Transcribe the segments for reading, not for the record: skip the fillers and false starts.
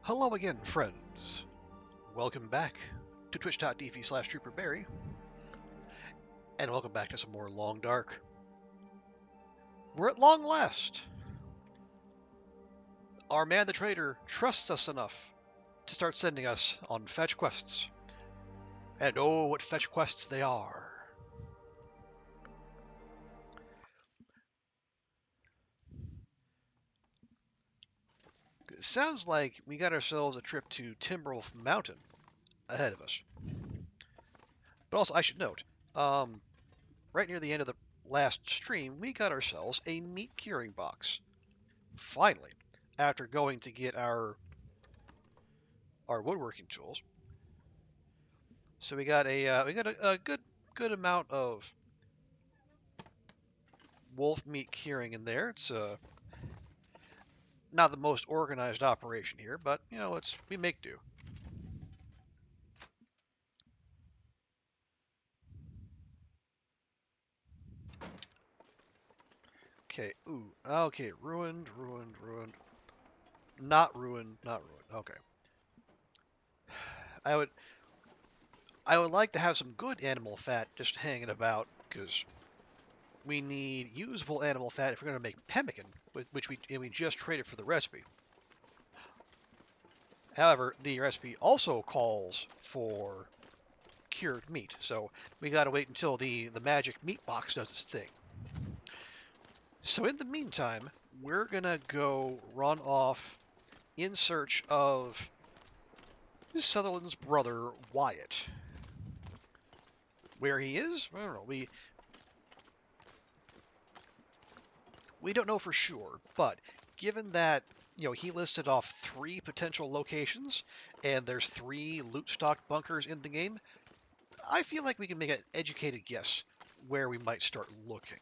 Hello again, friends. Welcome back to twitch.tv/trooperberry, and welcome back to some more Long Dark. We're at long last. Our man the trader trusts us enough to start sending us on fetch quests. And oh, what fetch quests they are. It sounds like we got ourselves a trip to Timberwolf Mountain ahead of us. But also, I should note, right near the end of the last stream, we got ourselves a meat curing box. Finally, after going to get our woodworking tools. So we got a good amount of wolf meat curing in there. It's not the most organized operation here, but you know we make do. Okay, okay, ruined. Not ruined. Okay. I would I would like to have some good animal fat just hanging about because we need usable animal fat if we're going to make pemmican, which we just traded for the recipe. However, the recipe also calls for cured meat, so we gotta wait until the magic meat box does its thing. So in the meantime, we're gonna go run off in search of Sutherland's brother, Wyatt. Where he is, I don't know. We don't know for sure, but given that he listed off 3 potential locations, and there's 3 loot stock bunkers in the game, I feel like we can make an educated guess where we might start looking.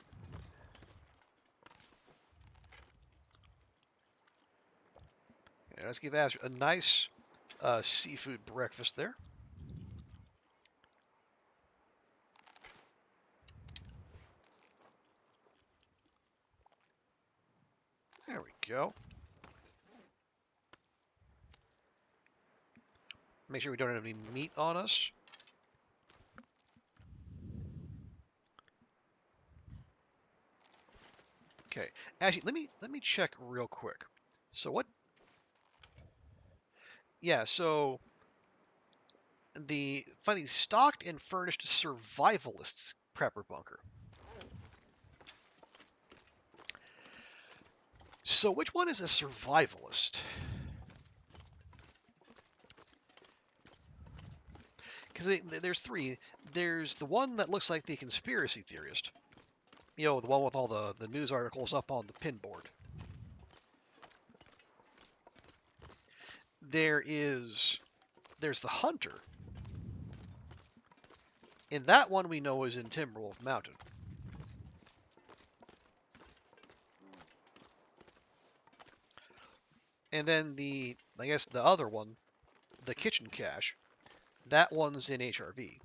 Yeah, let's give Ash a nice seafood breakfast there. There we go. Make sure we don't have any meat on us. Okay. Actually, let me check real quick. So what? Yeah. So finally stocked and furnished survivalists prepper bunker. So which one is a survivalist? Because there's 3. There's the one that looks like the conspiracy theorist. The one with all the news articles up on the pin board. There's the hunter. And that one we know is in Timberwolf Mountain. And then I guess the other one, the kitchen cache, that one's in HRV.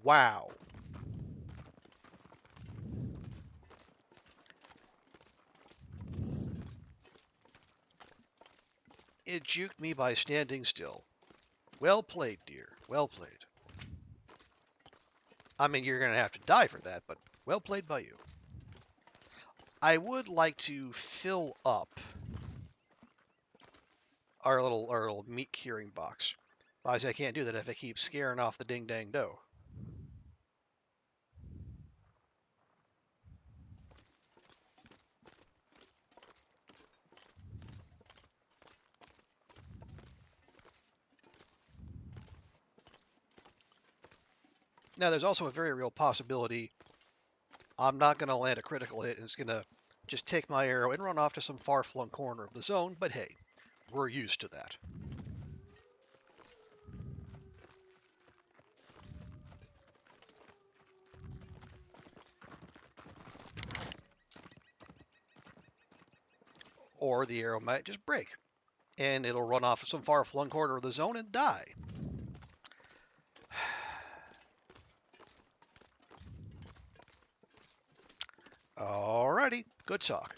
Wow. It juked me by standing still. Well played, dear. Well played. I mean, you're going to have to die for that, but well played by you. I would like to fill up our little meat curing box. Obviously, I can't do that if I keep scaring off the ding-dang dough. Now, there's also a very real possibility I'm not going to land a critical hit and it's going to just take my arrow and run off to some far-flung corner of the zone, but hey, we're used to that. Or the arrow might just break, and it'll run off to some far-flung corner of the zone and die. Alrighty, good talk.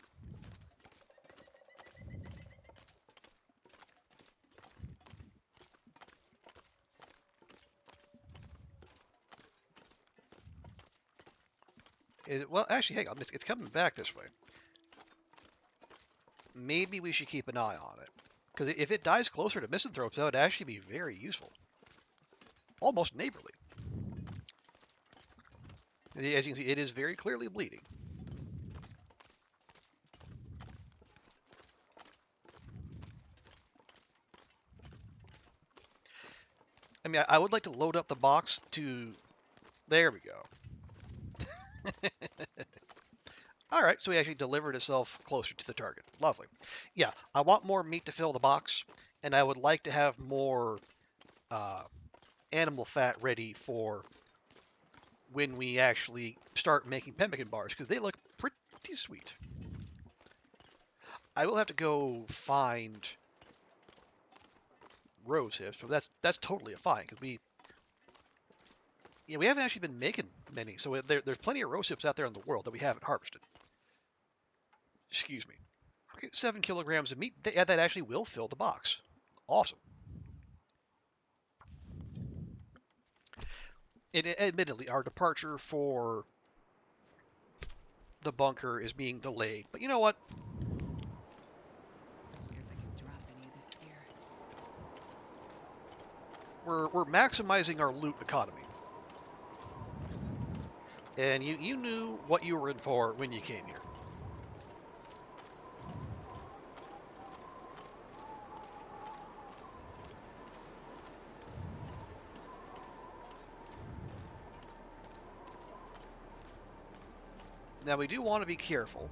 Well, actually, hang on. It's coming back this way. Maybe we should keep an eye on it. Because if it dies closer to misanthropes, that would actually be very useful. Almost neighborly. As you can see, it is very clearly bleeding. I mean, I would like to load up the box to... There we go. All right, so he actually delivered itself closer to the target. Lovely. Yeah, I want more meat to fill the box, and I would like to have more animal fat ready for when we actually start making pemmican bars, because they look pretty sweet. I will have to go find rose hips, but that's totally fine, because we haven't actually been making many, so there's plenty of rose hips out there in the world that we haven't harvested. Excuse me. Okay, 7 kilograms of meat. That actually will fill the box. Awesome. Admittedly, our departure for the bunker is being delayed, but you know what? We're maximizing our loot economy. And you knew what you were in for when you came here. Now we do want to be careful.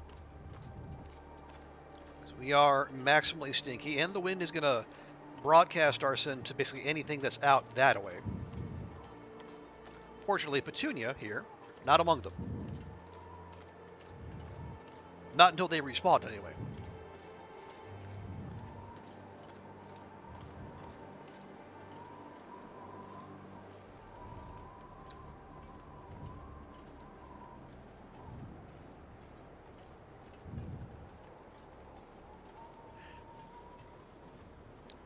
So we are maximally stinky, and the wind is going to broadcast our scent to basically anything that's out that way. Fortunately, Petunia here, not among them. Not until they respawn, anyway.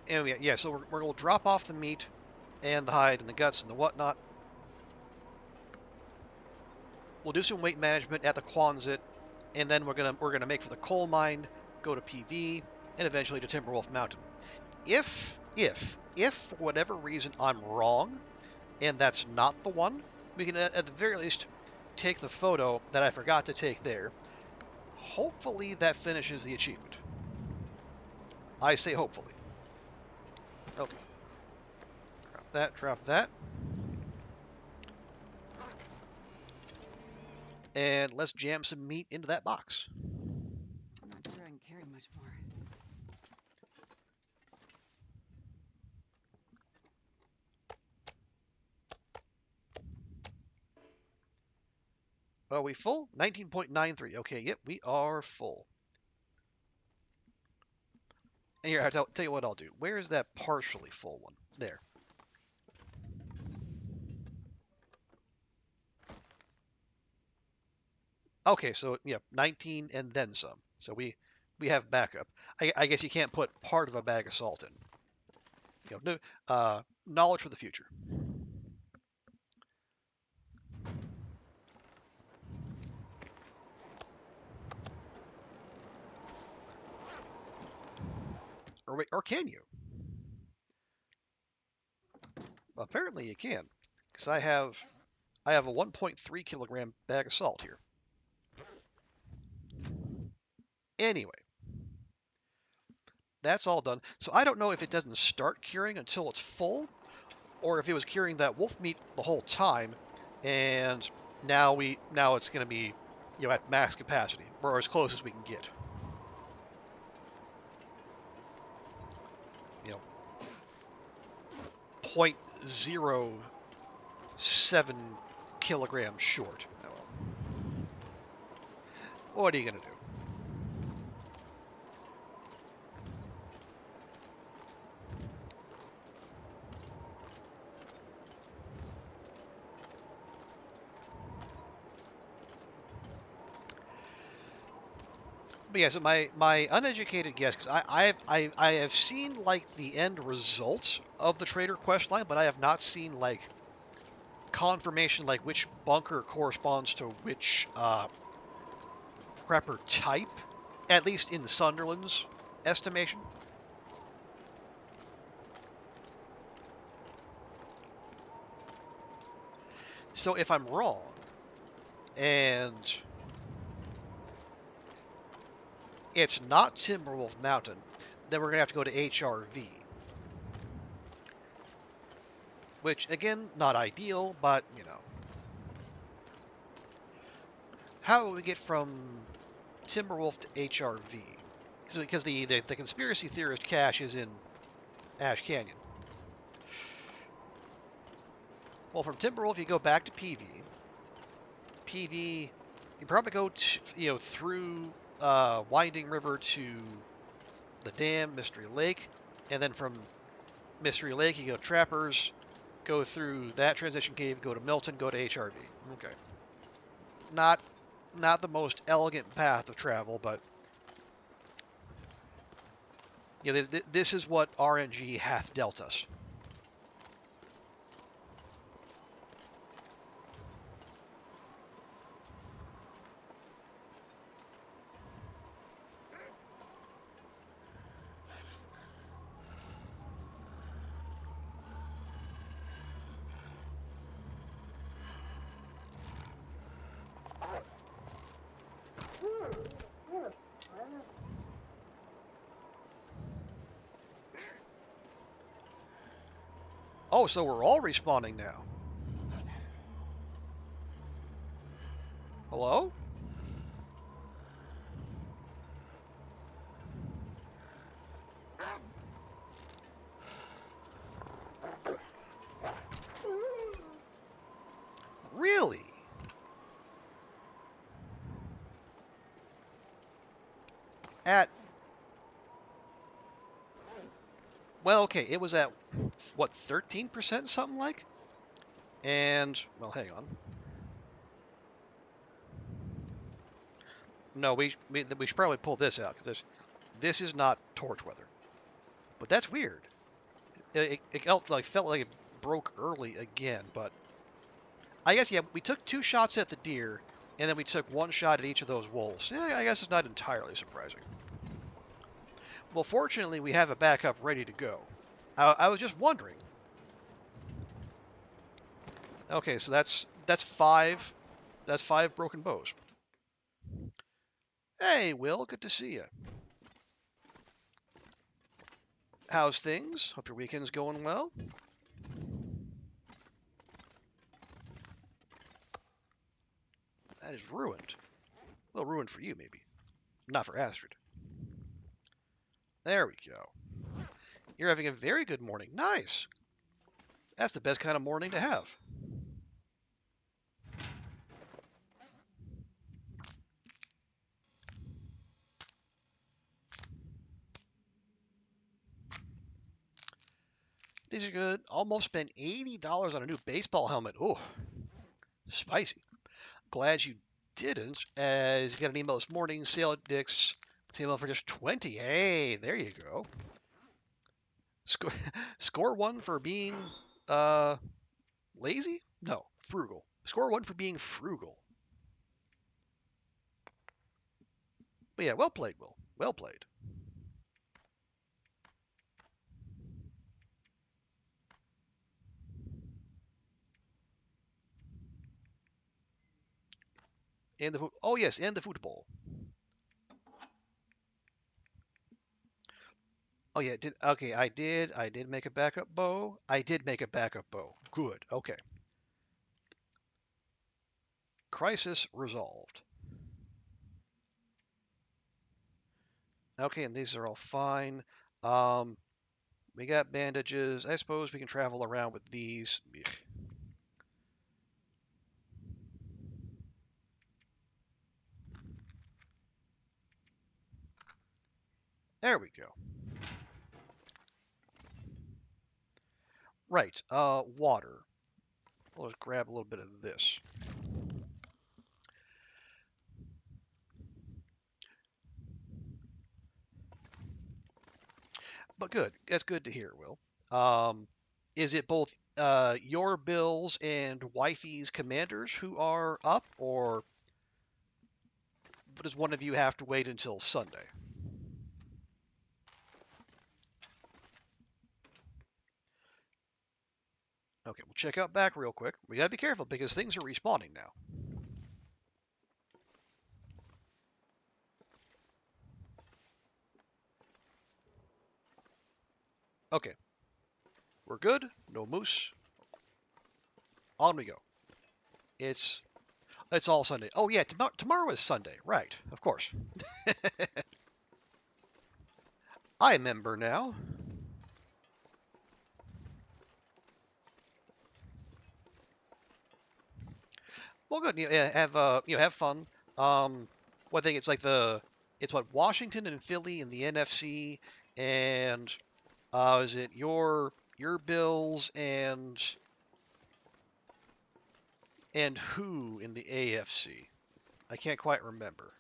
And yeah, so we're going to drop off the meat and the hide and the guts and the whatnot. We'll do some weight management at the Quonset, and then we're gonna make for the coal mine, go to PV, and eventually to Timberwolf Mountain. If for whatever reason I'm wrong, and that's not the one, we can at the very least take the photo that I forgot to take there. Hopefully that finishes the achievement. I say hopefully. Okay. Drop that. And let's jam some meat into that box. I'm not sure I can carry much more. Are we full? 19.93. Okay, yep, we are full. And here, I'll tell you what I'll do. Where is that partially full one? There. Okay, so yeah, 19 and then some. So we have backup. I guess you can't put part of a bag of salt in. You know, knowledge for the future. Or wait, or can you? Apparently you can, because I have a 1.3 kilogram bag of salt here. Anyway, that's all done. So I don't know if it doesn't start curing until it's full, or if it was curing that wolf meat the whole time, and now it's going to be, at max capacity, or as close as we can get. You know, 0.07 kilograms short. Oh, well. What are you going to do? But yeah, so my uneducated guess, because I have seen like the end result of the trader quest line, but I have not seen like confirmation like which bunker corresponds to which prepper type, at least in Sunderland's estimation. So if I'm wrong, and it's not Timberwolf Mountain, then we're gonna have to go to HRV. Which again, not ideal, but you know. How will we get from Timberwolf to HRV? Because the conspiracy theorist cache is in Ash Canyon. Well, from Timberwolf you go back to PV. PV, you probably go through Winding River to the dam, Mystery Lake, and then from Mystery Lake you go Trappers, go through that transition cave, go to Milton, go to HRV. Okay, not the most elegant path of travel, but yeah, this is what RNG hath dealt us. Oh, so we're all respawning now. Hello? Really? At, well, okay, it was at, what, 13% something like? And, well, hang on. No, we should probably pull this out, because this is not torch weather. But that's weird. It felt like it broke early again, but I guess, yeah, we took 2 shots at the deer, and then we took 1 shot at each of those wolves. Yeah, I guess it's not entirely surprising. Well, fortunately, we have a backup ready to go. I was just wondering. Okay, so that's 5. That's 5 broken bows. Hey, Will, good to see you. How's things? Hope your weekend's going well. That is ruined. Well, ruined for you, maybe. Not for Astrid. There we go. You're having a very good morning. Nice. That's the best kind of morning to have. These are good. Almost spent $80 on a new baseball helmet. Oh, spicy. Glad you didn't, as you got an email this morning. Sale at Dick's. Sale for just 20. Hey, there you go. Score 1 for being lazy? No, frugal. Score 1 for being frugal. But yeah, well played, Will. Well played. And the oh yes, and the football. Oh yeah, okay, I did make a backup bow. I did make a backup bow. Good. Okay. Crisis resolved. Okay, and these are all fine. Um, we got bandages. I suppose we can travel around with these. There we go. Right. Water. Let's grab a little bit of this. But good. That's good to hear, Will. Is it both your Bills and Wifey's commanders who are up, or does one of you have to wait until Sunday? Okay, we'll check out back real quick. We gotta be careful because things are respawning now. Okay, we're good. No moose. On we go. It's it's all Sunday. Oh yeah, tomorrow is Sunday, right? Of course. I remember now. Well, good. Yeah, have fun. What I think it's like it's what Washington and Philly in the NFC, and is it your Bills and who in the AFC? I can't quite remember.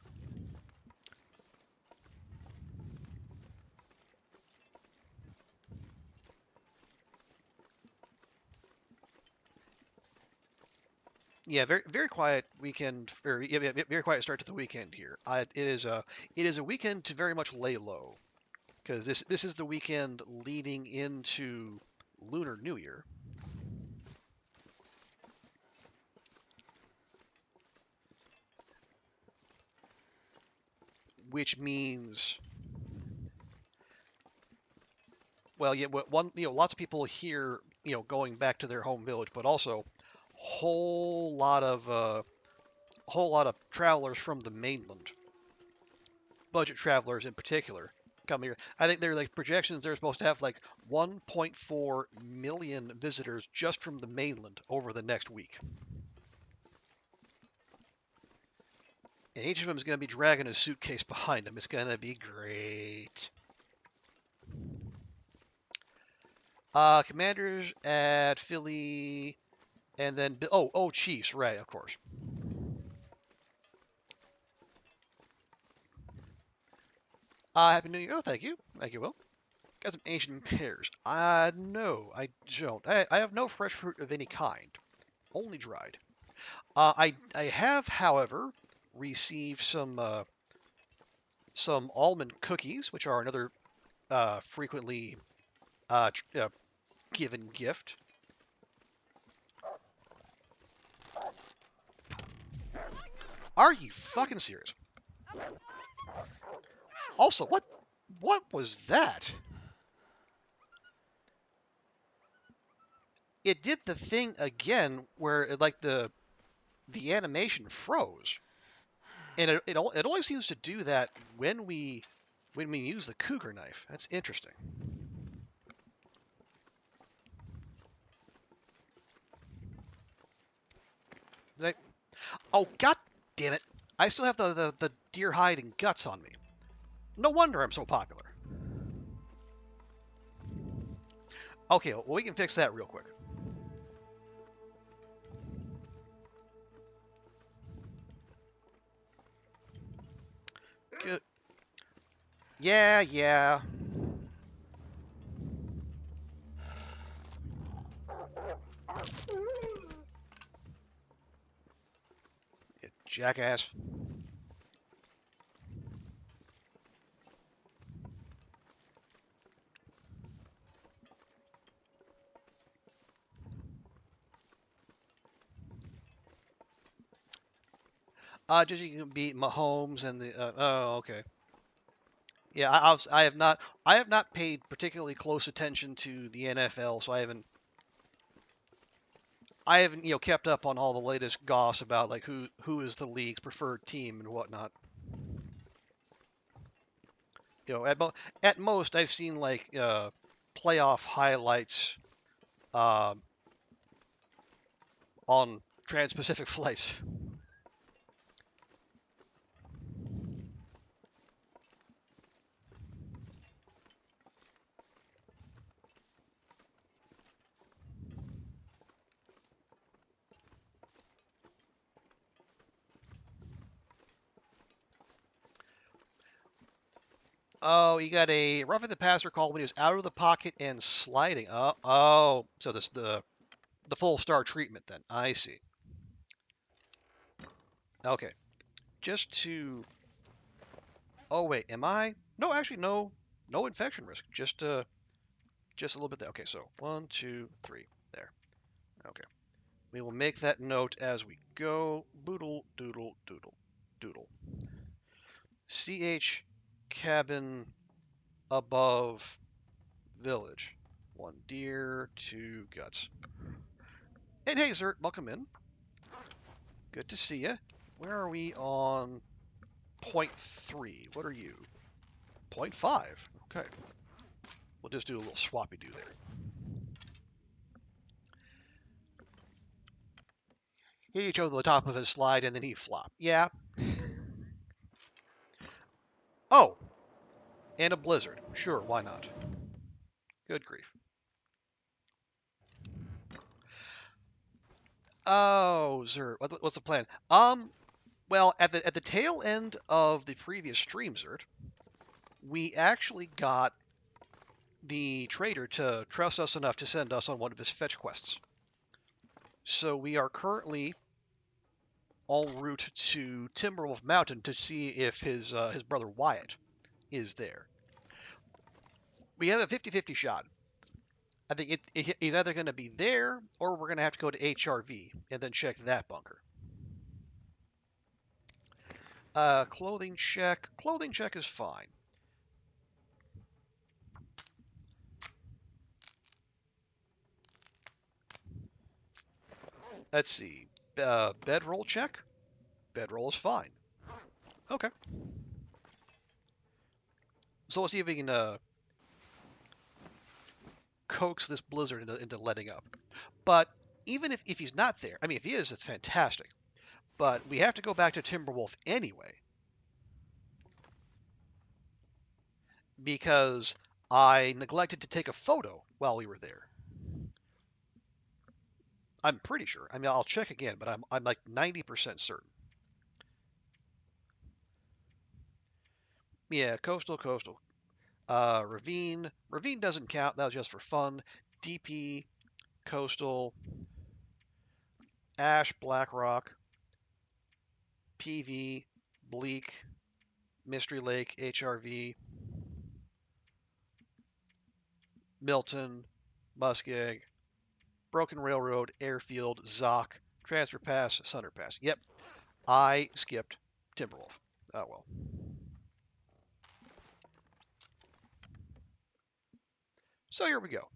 Yeah, very very quiet weekend, or yeah, very quiet start to the weekend here. It is a weekend to very much lay low because this is the weekend leading into Lunar New Year, which means well, yeah, one lots of people here going back to their home village, but also whole lot of whole lot of travelers from the mainland, budget travelers in particular, come here. I think they're like projections. They're supposed to have like 1.4 million visitors just from the mainland over the next week, and each of them is going to be dragging a suitcase behind them. It's going to be great. Commanders at Philly, and then Chiefs, right? Of course. Happy New Year. Oh, thank you, Will. Got some ancient pears. No, I don't. I have no fresh fruit of any kind, only dried. I have, however, received some almond cookies, which are another frequently given gift. Are you fucking serious? Also, what was that? It did the thing again where like the animation froze, and it only seems to do that when we use the cougar knife. That's interesting. Did I, oh god damn it! I still have the deer hide and guts on me. No wonder I'm so popular. Okay, well we can fix that real quick. Good. Yeah, yeah. You jackass. Just you can beat Mahomes and the. Oh, okay. Yeah, I have not paid particularly close attention to the NFL, so I haven't kept up on all the latest goss about like who is the league's preferred team and whatnot. At most I've seen like playoff highlights uh, on trans-Pacific flights. Oh, you got a roughing the passer call when he was out of the pocket and sliding. Oh, so this the full star treatment then. I see. Okay, just to. Oh wait, am I? No, actually, no, no infection risk. Just a little bit there. Okay, so 1, 2, 3, there. Okay, we will make that note as we go. Boodle, doodle, doodle, doodle. CH cabin above village. 1 deer, 2 guts. And hey, Zert, welcome in. Good to see you. Where are we on point 3? What are you? Point 5. Okay. We'll just do a little swappy do there. He each over the top of his slide and then he flop. Yeah. Oh, and a blizzard. Sure, why not? Good grief. Oh, Zert, what's the plan? Well, at the tail end of the previous stream, Zert, we actually got the trader to trust us enough to send us on one of his fetch quests. So we are currently en route to Timberwolf Mountain to see if his brother Wyatt is there. We have a 50-50 shot. I think he's either going to be there or we're going to have to go to HRV and then check that bunker. Clothing check. Clothing check is fine. Let's see. Bedroll check. Bedroll is fine. Okay. So let's see if we can coax this blizzard into letting up. But even if he's not there, I mean, if he is, it's fantastic. But we have to go back to Timberwolf anyway. Because I neglected to take a photo while we were there. I'm pretty sure. I mean, I'll check again, but I'm like 90% certain. Yeah, coastal. Ravine. Ravine doesn't count. That was just for fun. DP, coastal, Ash, Blackrock, PV, Bleak, Mystery Lake, HRV, Milton, Muskeg, Broken Railroad, Airfield, Zoc, Transfer Pass, Sunder Pass. Yep, I skipped Timberwolf. Oh well. So here we go.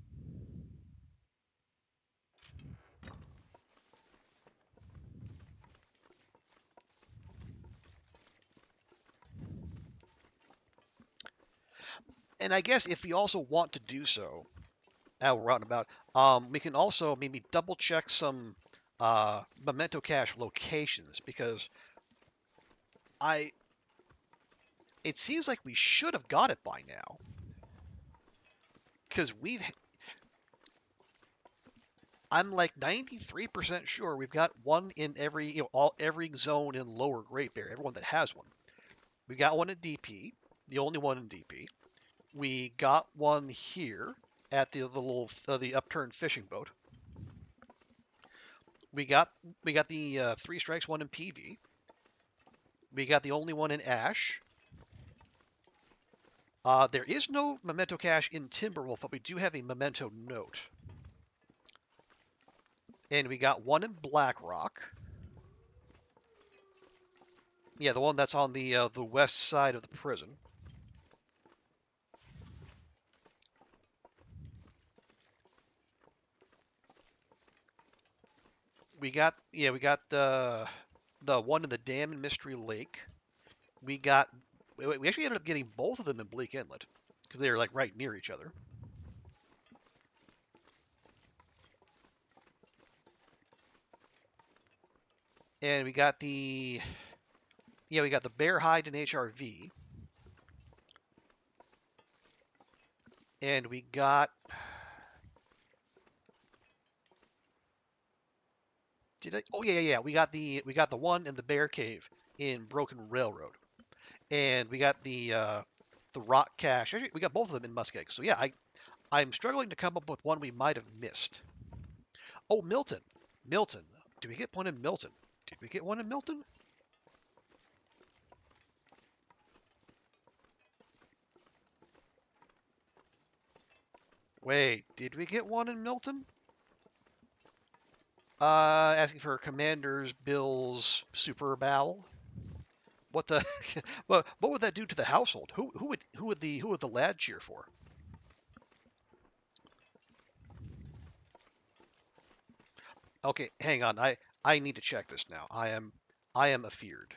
And I guess if we also want to do so, we're out and about, we can also maybe double check some memento cache locations because it seems like we should have got it by now because I'm like 93% sure we've got one in every every zone in Lower Great Bear, everyone that has one. We got one at DP, the only one in DP. We got one here at the upturned fishing boat. We got the 3 strikes one in PV. We got the only one in Ash. There is no memento cache in Timberwolf, but we do have a memento note. And we got one in Blackrock. Yeah, the one that's on the west side of the prison. We got the one in the dam in Mystery Lake. We actually ended up getting both of them in Bleak Inlet because they were like right near each other. And we got the bear hide in HRV. And we got Oh yeah. We got the one in the bear cave in Broken Railroad. And we got the the rock cache. Actually, we got both of them in Muskeg. So yeah, I'm struggling to come up with one we might have missed. Oh, Milton. Milton. Did we get one in Milton? Did we get one in Milton? Wait, did we get one in Milton? Asking for Commander's Bill's Super Bowel. What the? What would that do to the household? Who would the lad cheer for? Okay, hang on. I need to check this now. I am afeared.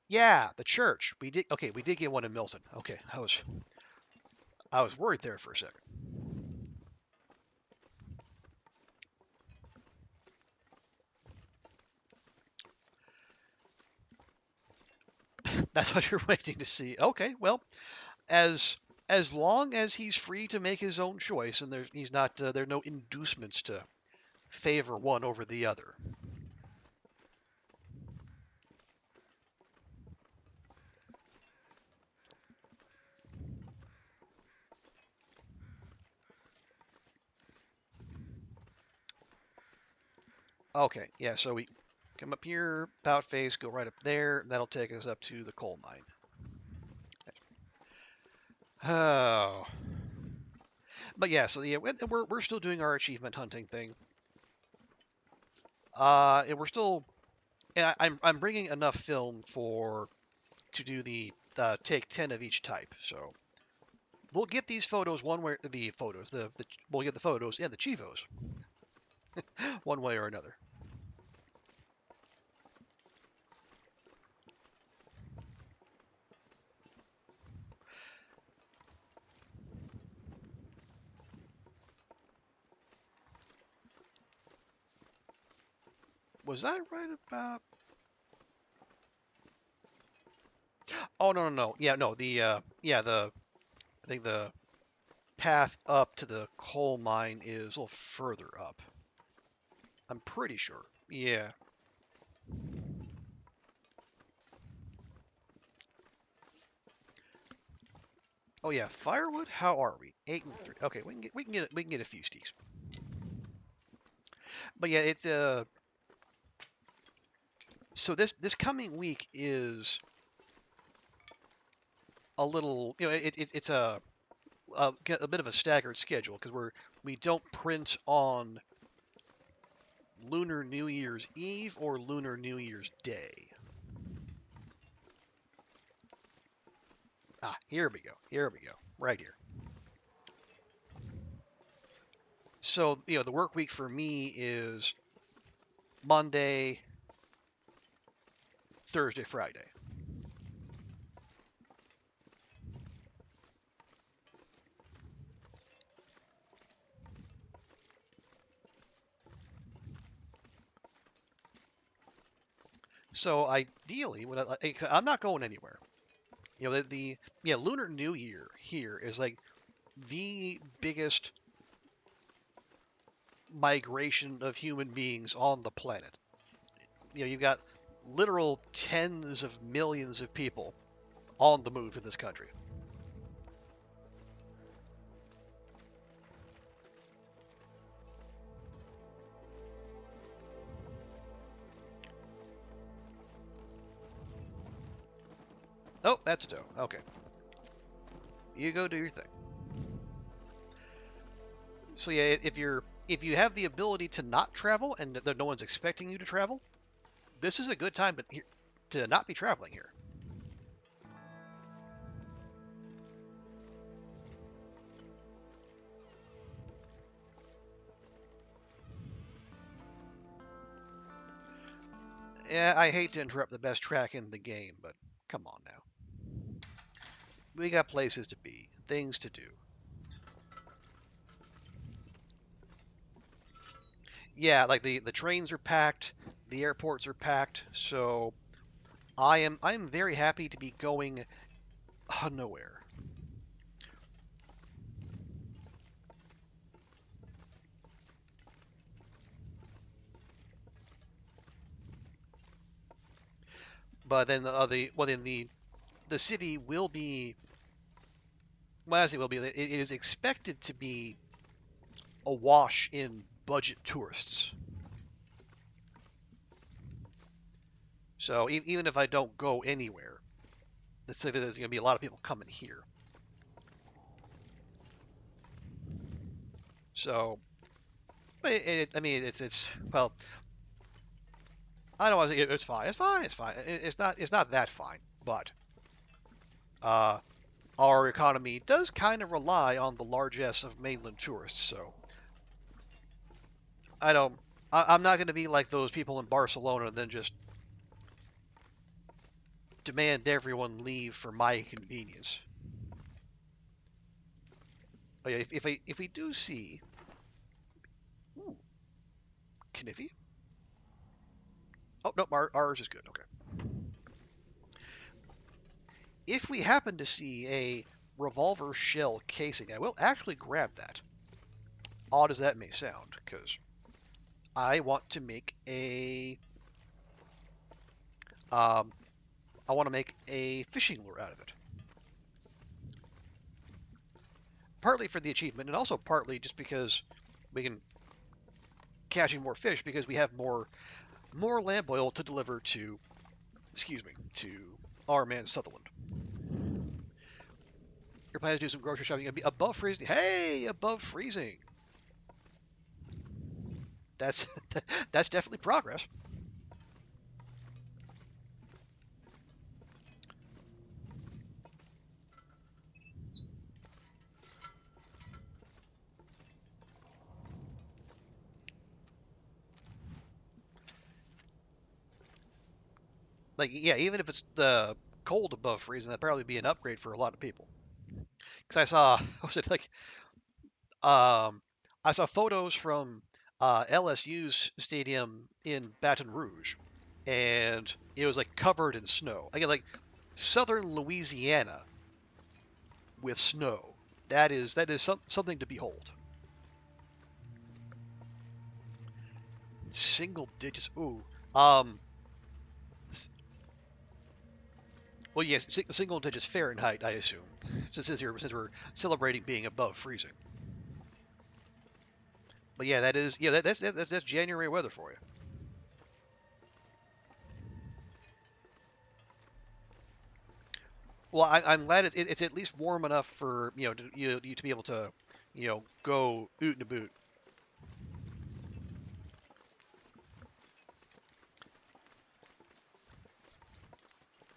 Yeah, the church. We did. Okay, we did get one in Milton. Okay, I was worried there for a second. That's what you're waiting to see. Okay, well, as as long as he's free to make his own choice, and he's not there are no inducements to favor one over the other. Okay, yeah. So we come up here, about face, go right up there. And that'll take us up to the coal mine. Oh, but yeah. So yeah, we're still doing our achievement hunting thing. And we're still. And I'm bringing enough film to do the take 10 of each type. So we'll get these photos one way. The photos. The we'll get the photos and the chivos one way or another. Was that right about? Oh no no no. Yeah no the I think the path up to the coal mine is a little further up. I'm pretty sure. Yeah. Oh yeah, firewood. How are we? 8 and 3. Okay, we can get a few steaks. But yeah, it's so this coming week is a little it's a bit of a staggered schedule because we don't print on Lunar New Year's Eve or Lunar New Year's Day. Ah, here we go. Here we go. Right here. So, the work week for me is Monday, Thursday, Friday. So ideally, I'm not going anywhere. The Lunar New Year here is like the biggest migration of human beings on the planet. You've got literal tens of millions of people on the move in this country. Oh, that's a doe. Okay, you go do your thing. So yeah, if you have the ability to not travel and that no one's expecting you to travel, this is a good time to not be traveling here. Yeah, I hate to interrupt the best track in the game, but come on now. We got places to be, things to do. Yeah, like the trains are packed, the airports are packed, so I am very happy to be going nowhere. But then the city will be, well, I say will be, it is expected to be awash in budget tourists. So even if I don't go anywhere, let's say that there's going to be a lot of people coming here. So, I mean, it's well, I don't want to say it's fine. It's fine. It's fine. It's not that fine, but uh, our economy does kind of rely on the largesse of mainland tourists. So I don't. I'm not going to be like those people in Barcelona and then just demand everyone leave for my convenience. But yeah, if we do see, ooh, Kniffy. Oh no, ours is good. Okay. If we happen to see a revolver shell casing, I will actually grab that. Odd as that may sound, because I want to make um, I want to make a fishing lure out of it. Partly for the achievement, and also partly just because we can catching more fish because we have more lamp oil to deliver to, excuse me, to our man Sutherland. Your plan is to do some grocery shopping. Be above freezing. Hey, above freezing. That's that's definitely progress. Like, yeah, even if it's the cold above freezing, that'd probably be an upgrade for a lot of people. Because I saw, was it like, I saw photos from LSU's stadium in Baton Rouge, and it was like covered in snow. Again, like southern Louisiana with snow. That is something to behold. Single digits. Ooh. Um. Well, yes, single digits Fahrenheit, I assume, since we're celebrating being above freezing. But yeah, that is that's January weather for you. Well, I'm glad it's at least warm enough for you to be able to go oot and a boot.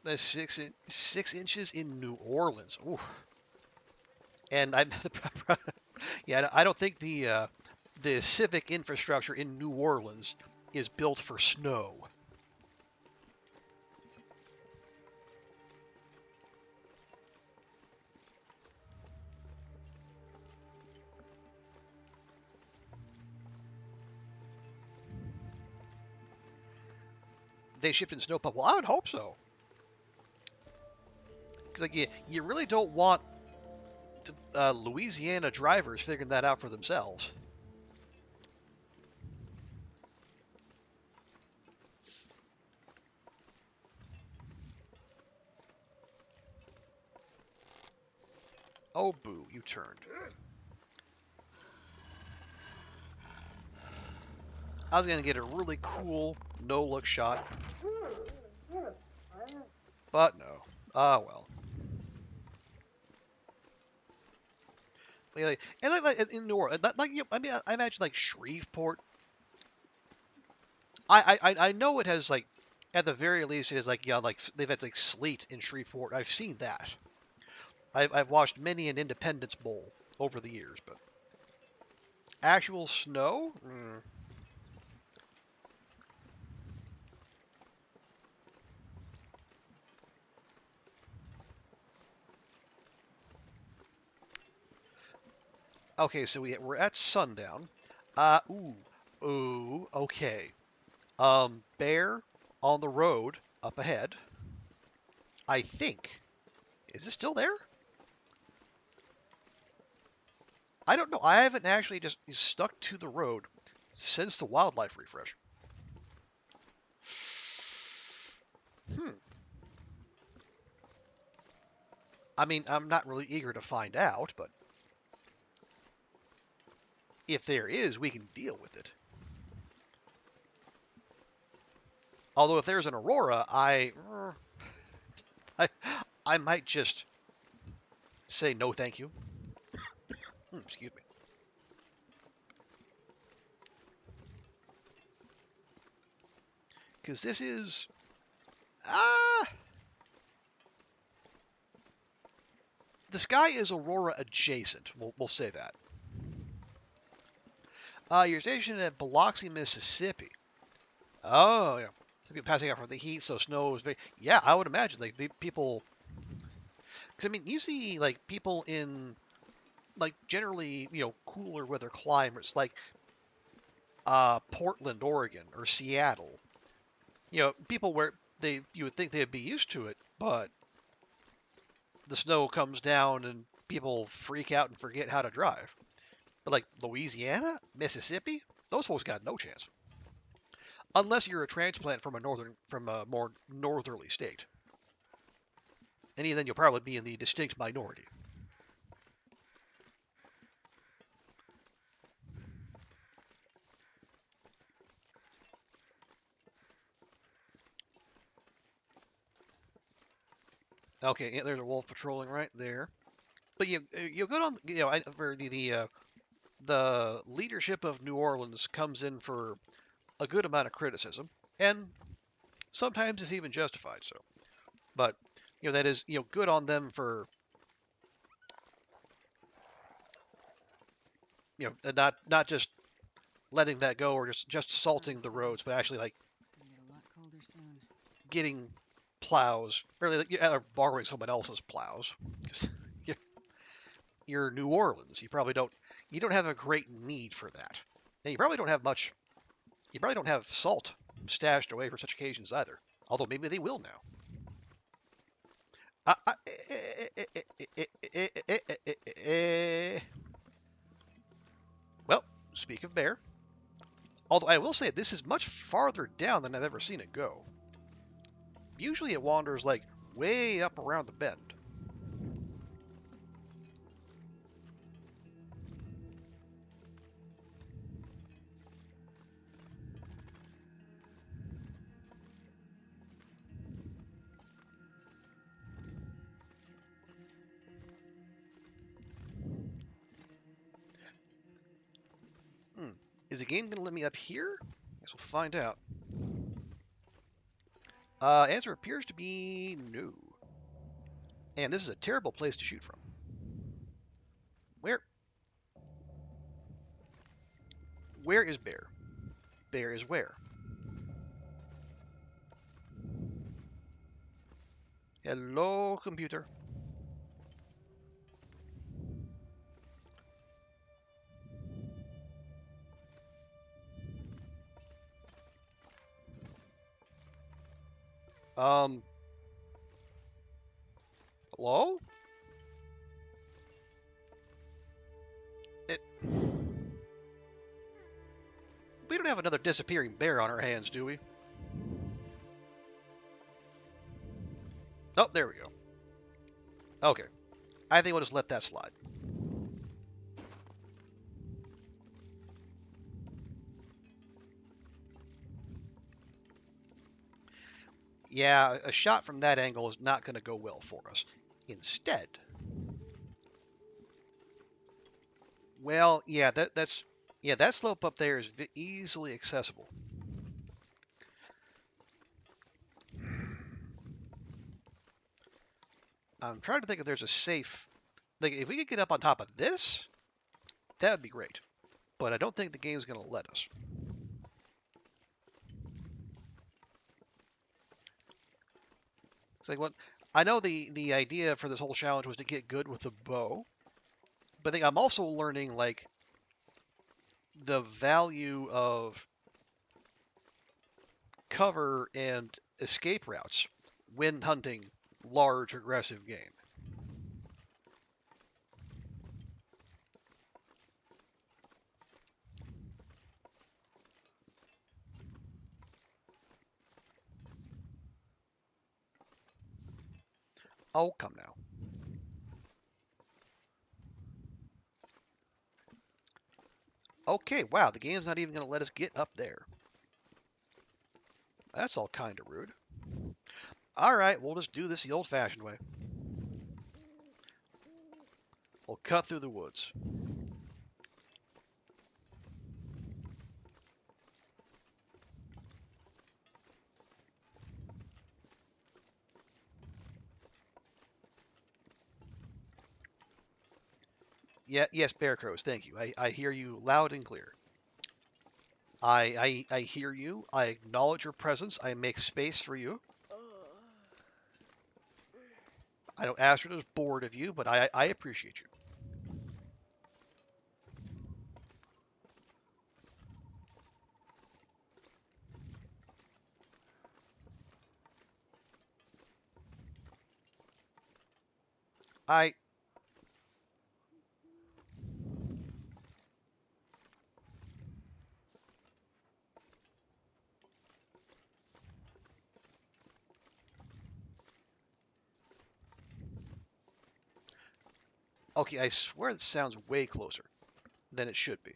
That's 6 inches in New Orleans. Ooh. And I'm yeah, I don't think the civic infrastructure in New Orleans is built for snow. They shipped in snow pump. Well, I would hope so. Because like you really don't want Louisiana drivers figuring that out for themselves. Oh, boo, you turned. I was going to get a really cool no-look shot, but no. Ah, well. And like in New Orleans, like I mean, I imagine like Shreveport. I know it has like, at the very least, it has like like they've had like sleet in Shreveport. I've seen that. I've watched many an Independence Bowl over the years, but actual snow. Okay, so we're at sundown. Ooh, okay. Bear on the road up ahead. I think. Is it still there? I don't know. I haven't actually just stuck to the road since the wildlife refresh. Hmm. I mean, I'm not really eager to find out, but if there is, we can deal with it. Although if there's an aurora, I, I might just say no, thank you. Excuse me. Because this is the sky is aurora adjacent. We'll say that. You're stationed at Biloxi, Mississippi. Oh, yeah. So people passing out from the heat, so snow is very. Yeah, I would imagine like the people. Because I mean, you see like people in like generally cooler weather climates like Portland, Oregon, or Seattle. People where you would think they'd be used to it, but the snow comes down and people freak out and forget how to drive. But like Louisiana, Mississippi, those folks got no chance. Unless you're a transplant from a more northerly state. And even then you'll probably be in the distinct minority. Okay, yeah, there's a wolf patrolling right there. But you go on, for the leadership of New Orleans comes in for a good amount of criticism, and sometimes it's even justified. So, but that is good on them for not just letting that go or just salting the roads, but actually like Gonna get a lot colder soon. getting plows, or borrowing someone else's plows. You're New Orleans. You don't have a great need for that, and you probably don't have much. You probably don't have salt stashed away for such occasions either. Although maybe they will now. Well, speak of bear. Although I will say this is much farther down than I've ever seen it go. Usually it wanders like way up around the bend. Hmm. Is the game going to let me up here? Guess we'll find out. Answer appears to be no. And this is a terrible place to shoot from. Where? Where is bear? Bear is where? Hello, computer. Um, hello? It, we don't have another disappearing bear on our hands, do we? Oh, there we go. Okay. I think we'll just let that slide. Yeah, a shot from that angle is not going to go well for us. Instead, well, yeah, that slope up there is easily accessible. I'm trying to think if there's a safe. Like, if we could get up on top of this, that would be great. But I don't think the game's going to let us. It's like what I know the idea for this whole challenge was to get good with the bow, but I think I'm also learning like the value of cover and escape routes when hunting large aggressive game. Oh, come now. Okay, wow, the game's not even going to let us get up there. That's all kind of rude. All right, we'll just do this the old-fashioned way. We'll cut through the woods. Yeah, yes, bear crows, thank you. I hear you loud and clear. I hear you. I acknowledge your presence. I make space for you. I know Astrid is bored of you, but I appreciate you. I Okay, I swear this sounds way closer than it should be.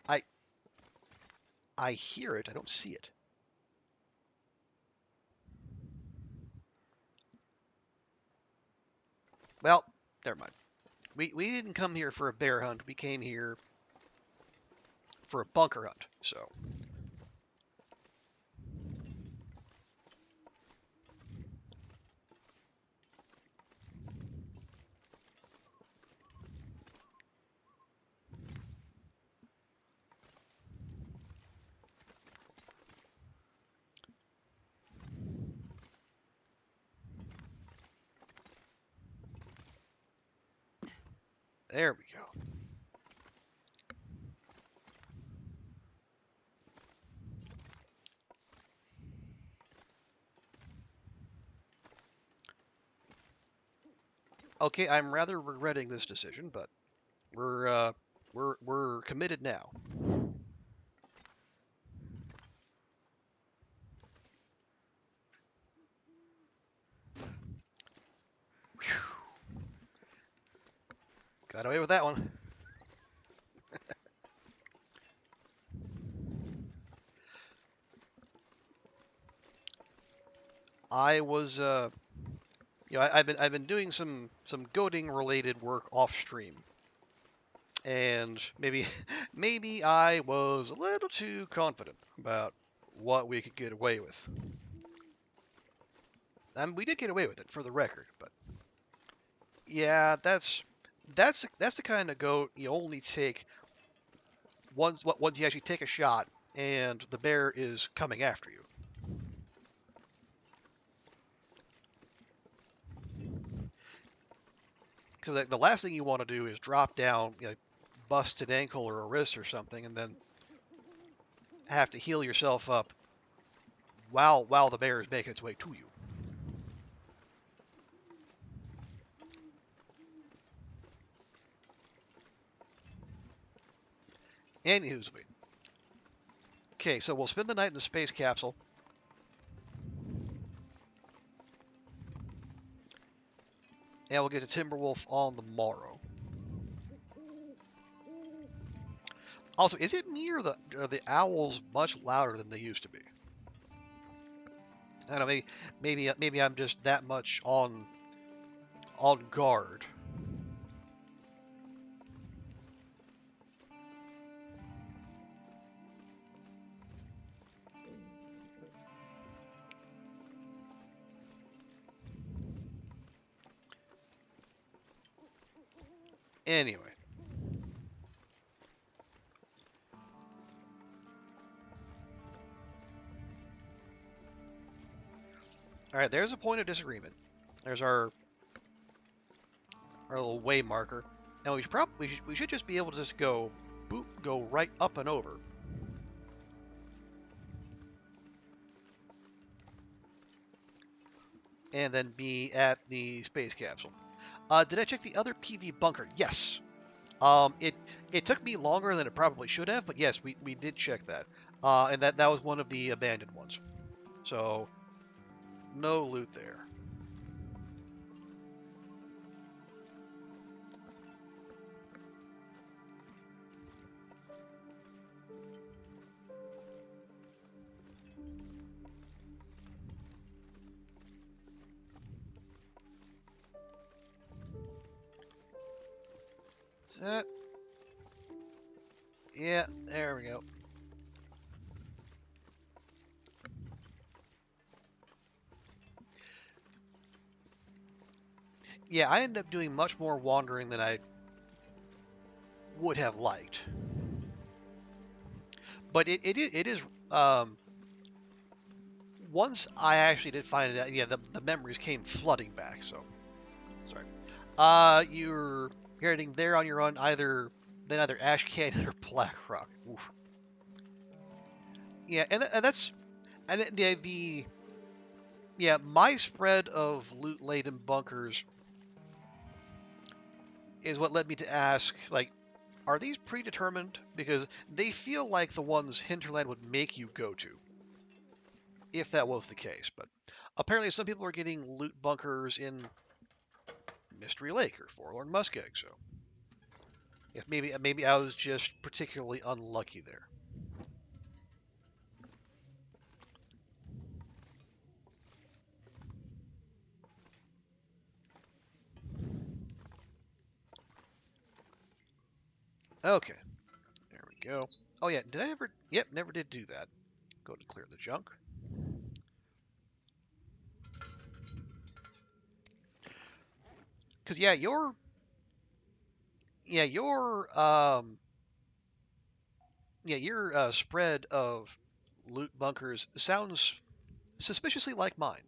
I I hear it. I don't see it. Well, never mind. We didn't come here for a bear hunt. We came here for a bunker hunt. So there we go. Okay, I'm rather regretting this decision, but we're committed now. Whew. Got away with that one. I was I've been doing some goading related work off stream, and maybe I was a little too confident about what we could get away with. We did get away with it for the record, but yeah, that's the kind of goat you only take once you actually take a shot and the bear is coming after you. So the last thing you want to do is drop down, bust an ankle or a wrist or something, and then have to heal yourself up while the bear is making its way to you. Anywho's we. Okay, so we'll spend the night in the space capsule. And we'll get to Timberwolf on the morrow. Also, is it me or are the owls much louder than they used to be? I don't know. Maybe I'm just that much on guard. Anyway. All right, there's a point of disagreement. There's our little way marker. And we should just be able to just go boop, go right up and over. And then be at the space capsule. Did I check the other PV bunker? Yes. It took me longer than it probably should have, but yes, we did check that. And that was one of the abandoned ones. So no loot there. Is that? Yeah, there we go. Yeah, I ended up doing much more wandering than I would have liked. But it is once I actually did find it out, yeah, the memories came flooding back, so sorry. You're heading there on your own, either Ash Canyon or Black Rock. Oof. Yeah, and that's and the yeah, my spread of loot laden bunkers is what led me to ask, like, are these predetermined? Because they feel like the ones Hinterland would make you go to, if that was the case. But apparently, some people are getting loot bunkers in Mystery Lake or Forlorn Muskeg. So, if maybe I was just particularly unlucky there. Okay, there we go. Oh yeah, did I ever? Yep, never did do that. Go to clear the junk. Because yeah your your spread of loot bunkers sounds suspiciously like mine.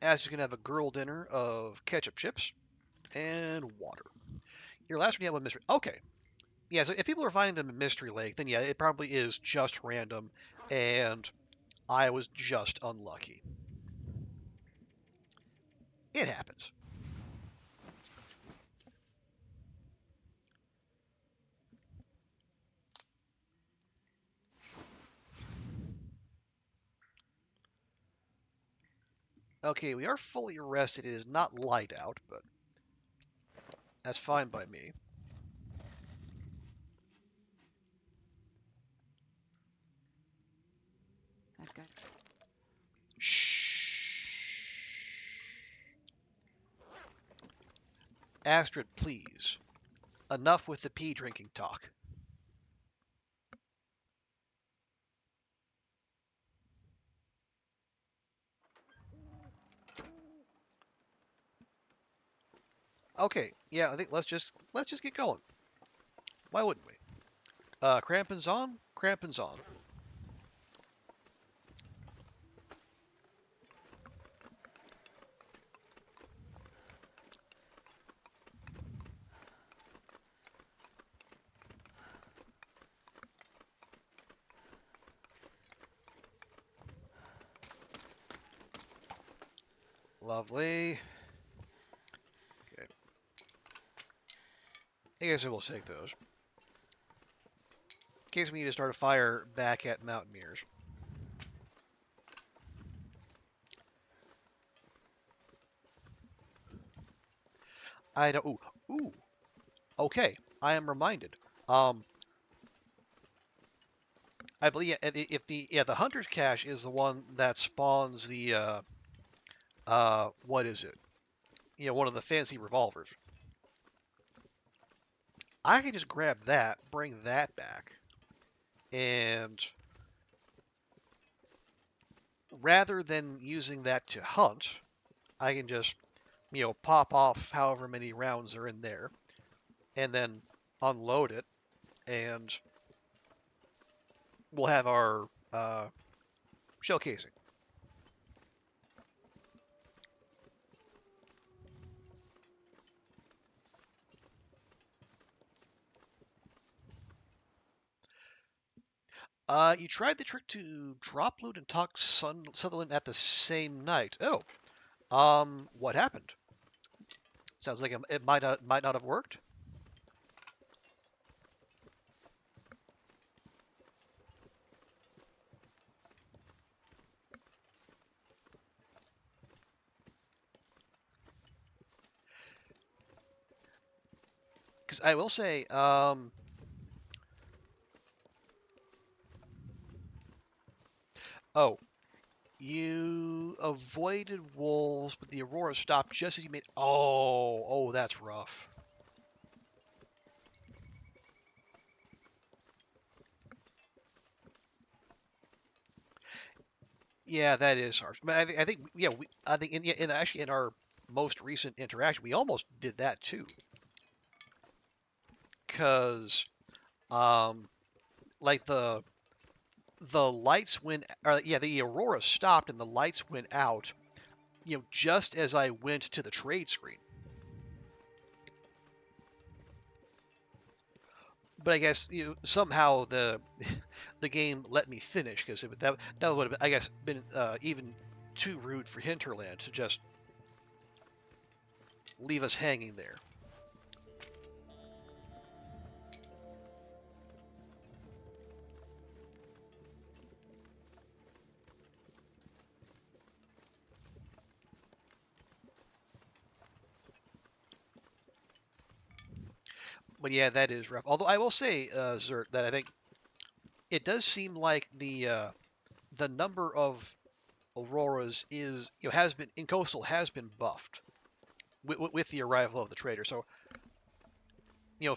As you can have a girl dinner of ketchup chips and water. Your last one, yeah, one mystery. Okay, yeah. So if people are finding them in Mystery Lake, then yeah, it probably is just random, and I was just unlucky. It happens. Okay, we are fully rested. It is not light out, but that's fine by me. I've got. Shh. Astrid, please. Enough with the pee drinking talk. Okay, yeah, I think let's just get going. Why wouldn't we? Crampons on, crampons on. Lovely. Okay, I guess I will take those. In case we need to start a fire back at Mount Mears. I don't. Ooh. Okay, I am reminded. Um, I believe if the hunter's cache is the one that spawns the what is it? One of the fancy revolvers. I can just grab that, bring that back, and rather than using that to hunt, I can just pop off however many rounds are in there, and then unload it, and we'll have our shell casing. You tried the trick to drop loot and talk Sutherland at the same night. Oh, what happened? Sounds like it might not have worked. Because I will say, oh, you avoided wolves, but the Aurora stopped just as you made. Oh, that's rough. Yeah, that is harsh. But I think, yeah, I think, actually in our most recent interaction, we almost did that too, because, um, like the lights went, or yeah, the Aurora stopped and the lights went out, just as I went to the trade screen. But I guess somehow the game let me finish because that would have I guess been even too rude for Hinterland to just leave us hanging there. But yeah, that is rough. Although I will say, Zert, that I think it does seem like the number of auroras is has been in coastal has been buffed with the arrival of the trader. So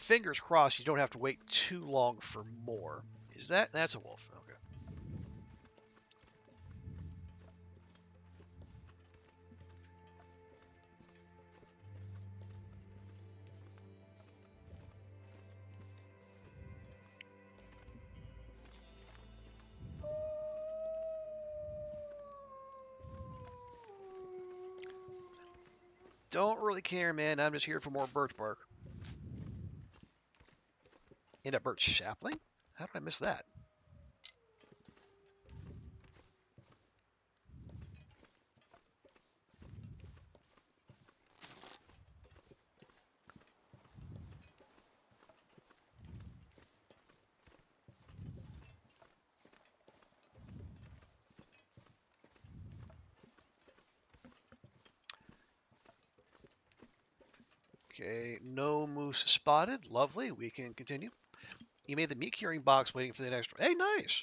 fingers crossed you don't have to wait too long for more. That's a wolf? Okay. Don't really care, man. I'm just here for more birch bark. In a birch sapling? How did I miss that? Okay, no moose spotted. Lovely. We can continue. You made the meat curing box waiting for the next. Hey, nice.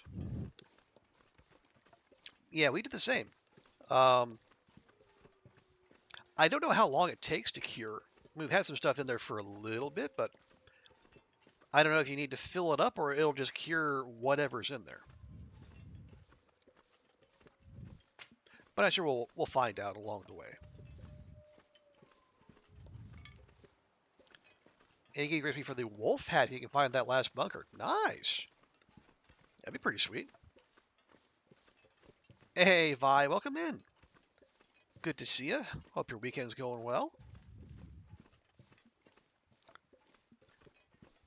Yeah, we did the same. Um, I don't know how long it takes to cure. We've had some stuff in there for a little bit, but I don't know if you need to fill it up or it'll just cure whatever's in there. But I'm sure we'll find out along the way. And he gave me for the wolf hat. You can find that last bunker. Nice. That'd be pretty sweet. Hey, Vi, welcome in. Good to see you. Hope your weekend's going well.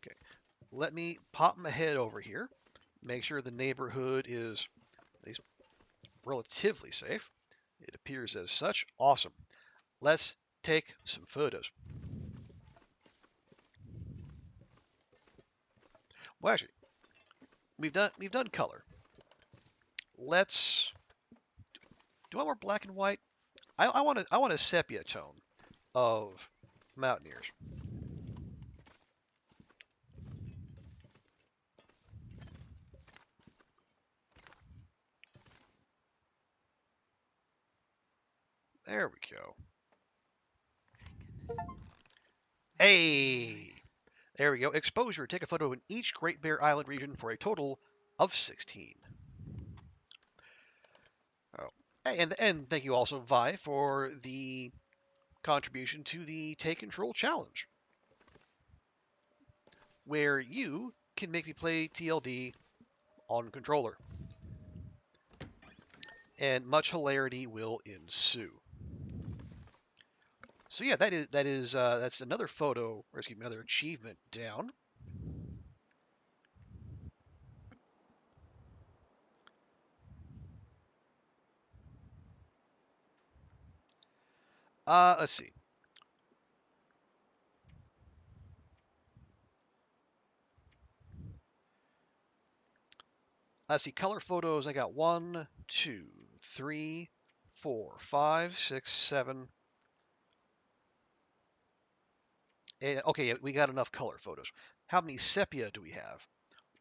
Okay, let me pop my head over here. Make sure the neighborhood is at least relatively safe. It appears as such. Awesome. Let's take some photos. Well, actually, we've done color. Let's do I want black and white? I want a sepia tone of mountaineers. There we go. Thank goodness. Hey, there we go. Exposure. Take a photo in each Great Bear Island region for a total of 16. Oh, and thank you also, Vi, for the contribution to the Take Control Challenge, where you can make me play TLD on controller, and much hilarity will ensue. So yeah, that's another photo, or excuse me, another achievement down. Let's see. Let's see. Color photos. I got 1, 2, 3, 4, 5, 6, 7. Okay, we got enough color photos. How many sepia do we have?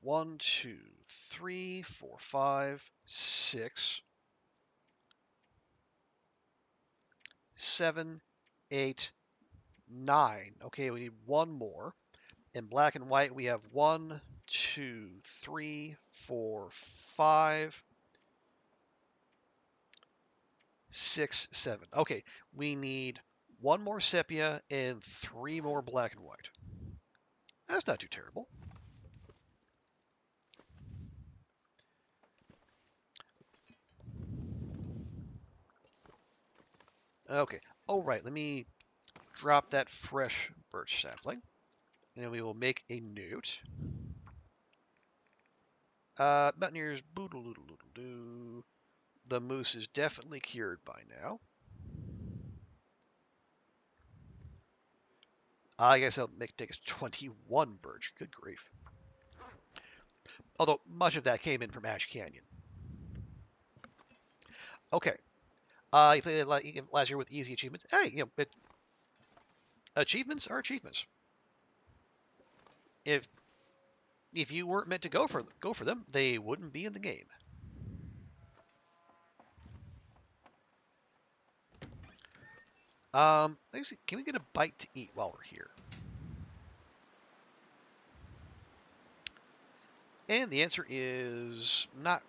1, 2, 3, 4, 5, 6, 7, 8, 9. Okay, we need one more. In black and white, we have 1, 2, 3, 4, 5, 6, 7. Okay, we need one more sepia and 3 more black and white. That's not too terrible. Okay. Oh, right. Let me drop that fresh birch sapling. And we will make a note. Mountaineers, boodle-doodle-doodle-doo. The moose is definitely cured by now. I guess that'll take us 21 birch. Good grief. Although much of that came in from Ash Canyon. Okay. You played last year with easy achievements. Hey, achievements are achievements. If you weren't meant to go for them, they wouldn't be in the game. Can we get a bite to eat while we're here? And the answer is not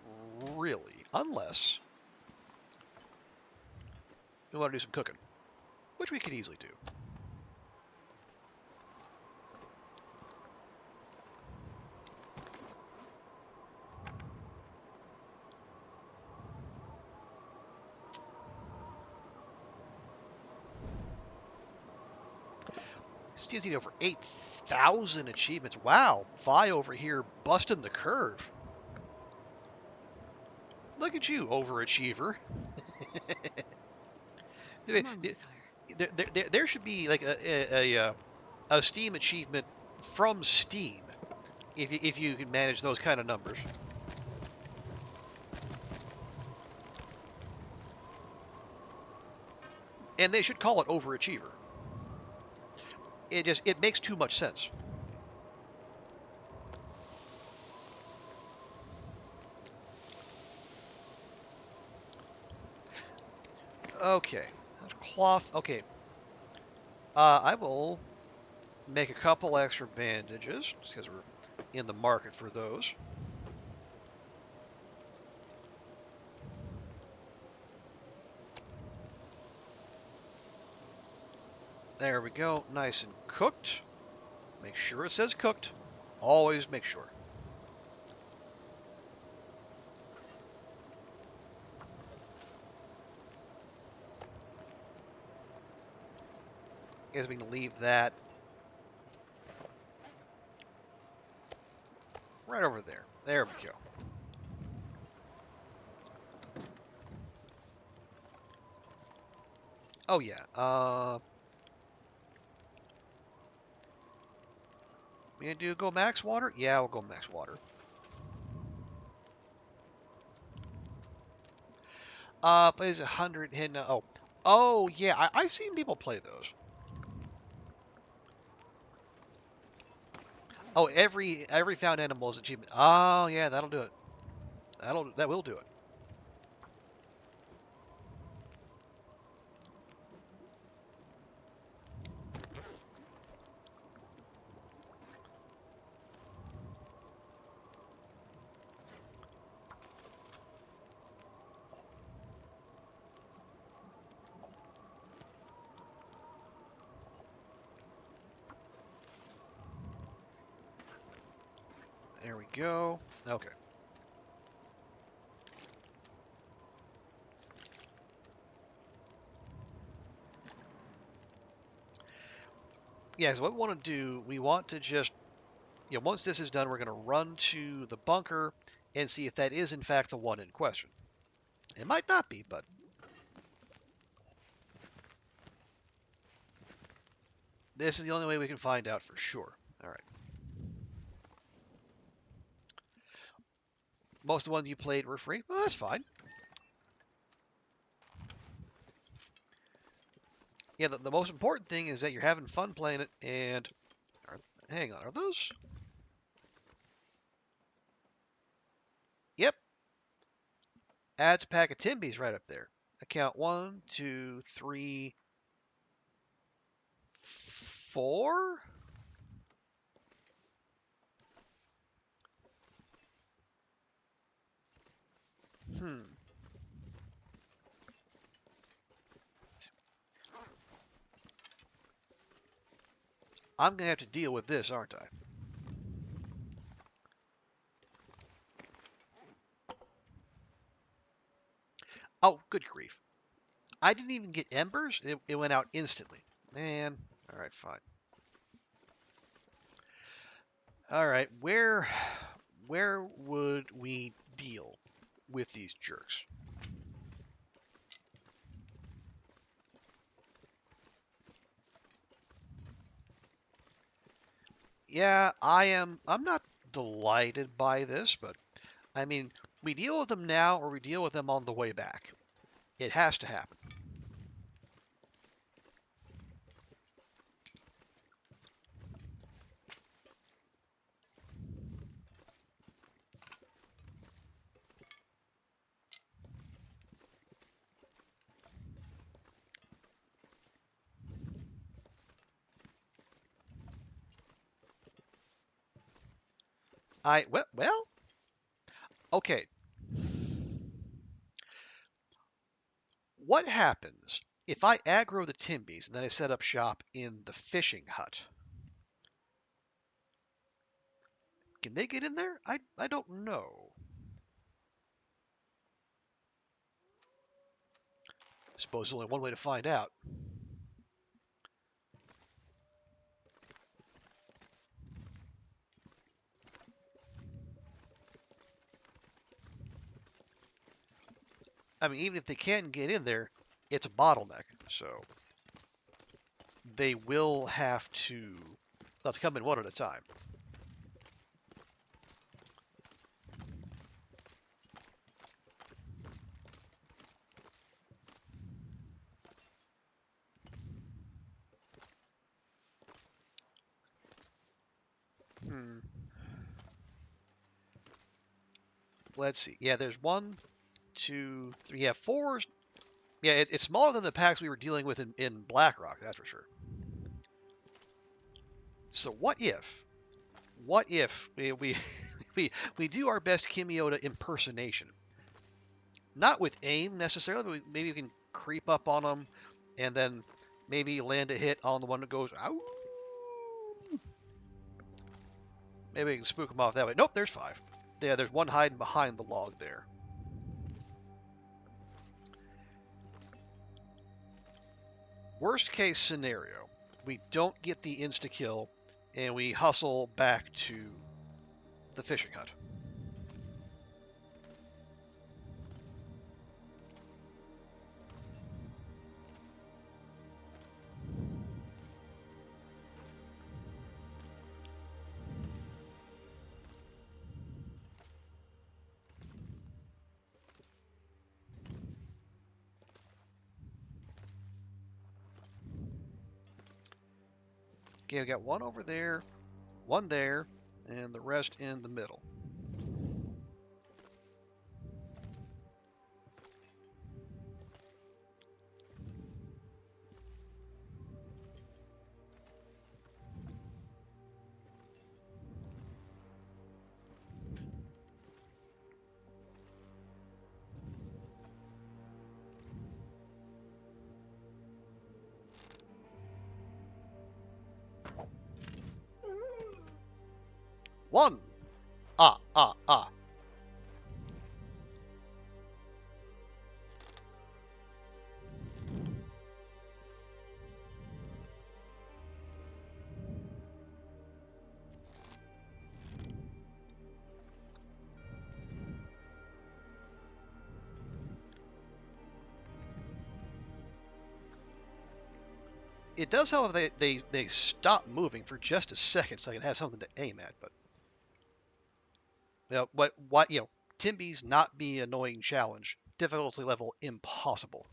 really, unless we want to do some cooking, which we could easily do. Steve's eating over 8,000 achievements. Wow, Vi over here busting the curve. Look at you, overachiever. Come on, Woodfire. There should be like a Steam achievement from Steam if you can manage those kind of numbers. And they should call it overachiever. It makes too much sense. Okay, cloth. Okay, I will make a couple extra bandages just because we're in the market for those. There we go, nice and cooked. Make sure it says cooked. Always make sure. Guess we can leave that right over there. There we go. Oh yeah. We gonna go max water? Yeah, we'll go max water. Plays 100 hidden. Oh yeah. I've seen people play those. Oh, every found animal is achievement. Oh yeah, that'll do it. That will do it. There we go. Okay. Yeah, so what we want to do, we want to just, once this is done, we're going to run to the bunker and see if that is in fact the one in question. It might not be, but This is the only way we can find out for sure. All right. Most of the ones you played were free. Well, that's fine. Yeah, the most important thing is that you're having fun playing it, and... hang on, are those... Yep. Adds a pack of Timbies right up there. I count 1, 2, 3, 4? Hmm. I'm going to have to deal with this, aren't I? Oh, good grief. I didn't even get embers. It went out instantly. Man. All right, fine. All right, where would we deal with these jerks? Yeah, I'm not delighted by this, but I mean, we deal with them now or we deal with them on the way back. It has to happen. Well, okay. What happens if I aggro the Timbies and then I set up shop in the fishing hut? Can they get in there? I don't know. Suppose there's only one way to find out. I mean, even if they can get in there, it's a bottleneck. So they will have to come in one at a time. Hmm. Let's see. Yeah, there's 1, 2, 3. Yeah, 4. Yeah, it's smaller than the packs we were dealing with in BlackRock, that's for sure. So what if we do our best Kimiota impersonation? Not with aim necessarily, but maybe we can creep up on them and then maybe land a hit on the one that goes, ow. Maybe we can spook them off that way. Nope, there's 5. Yeah, there's one hiding behind the log there. Worst case scenario, we don't get the insta-kill and we hustle back to the fishing hut. Okay, we got one over there, one there, and the rest in the middle. One! Ah, ah, ah. It does help if they stop moving for just a second so I can have something to aim at. But what Timby's not be an annoying challenge. Difficulty level impossible.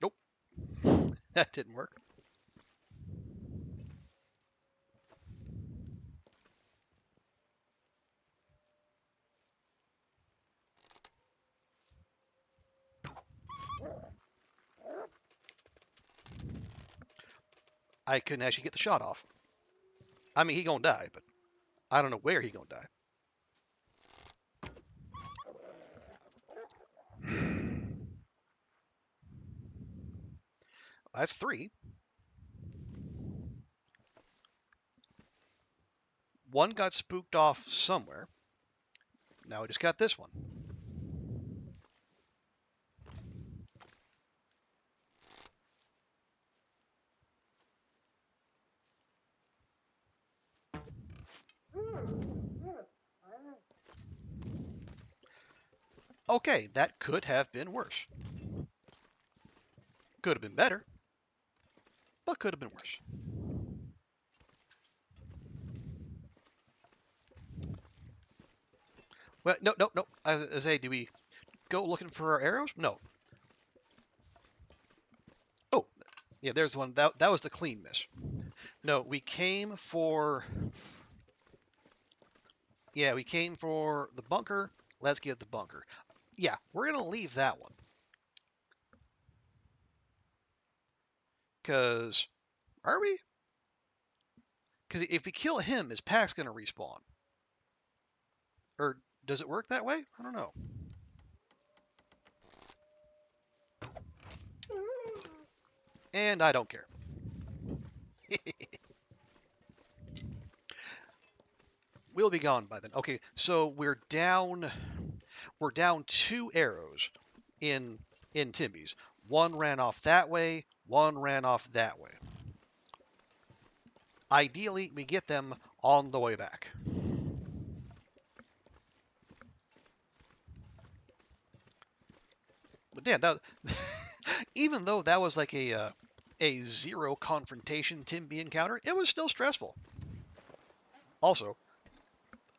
Nope, that didn't work. I couldn't actually get the shot off. I mean, he gonna die, but I don't know where he gonna die. That's 3. One got spooked off somewhere. Now we just got this one. Okay, that could have been worse. Could have been better, but could have been worse. Well, no. I say, do we go looking for our arrows? No. Oh, yeah, there's one. That was the clean miss. No, we came for... Yeah, we came for the bunker. Let's get the bunker. Yeah, we're going to leave that one. Because... Are we? Because if we kill him, his pack's going to respawn. Or does it work that way? I don't know. And I don't care. We'll be gone by then. Okay, so we're down 2 arrows in Timby's. One ran off that way, one ran off that way. Ideally, we get them on the way back. But yeah, that even though that was like a 0 confrontation Timby encounter, it was still stressful. Also,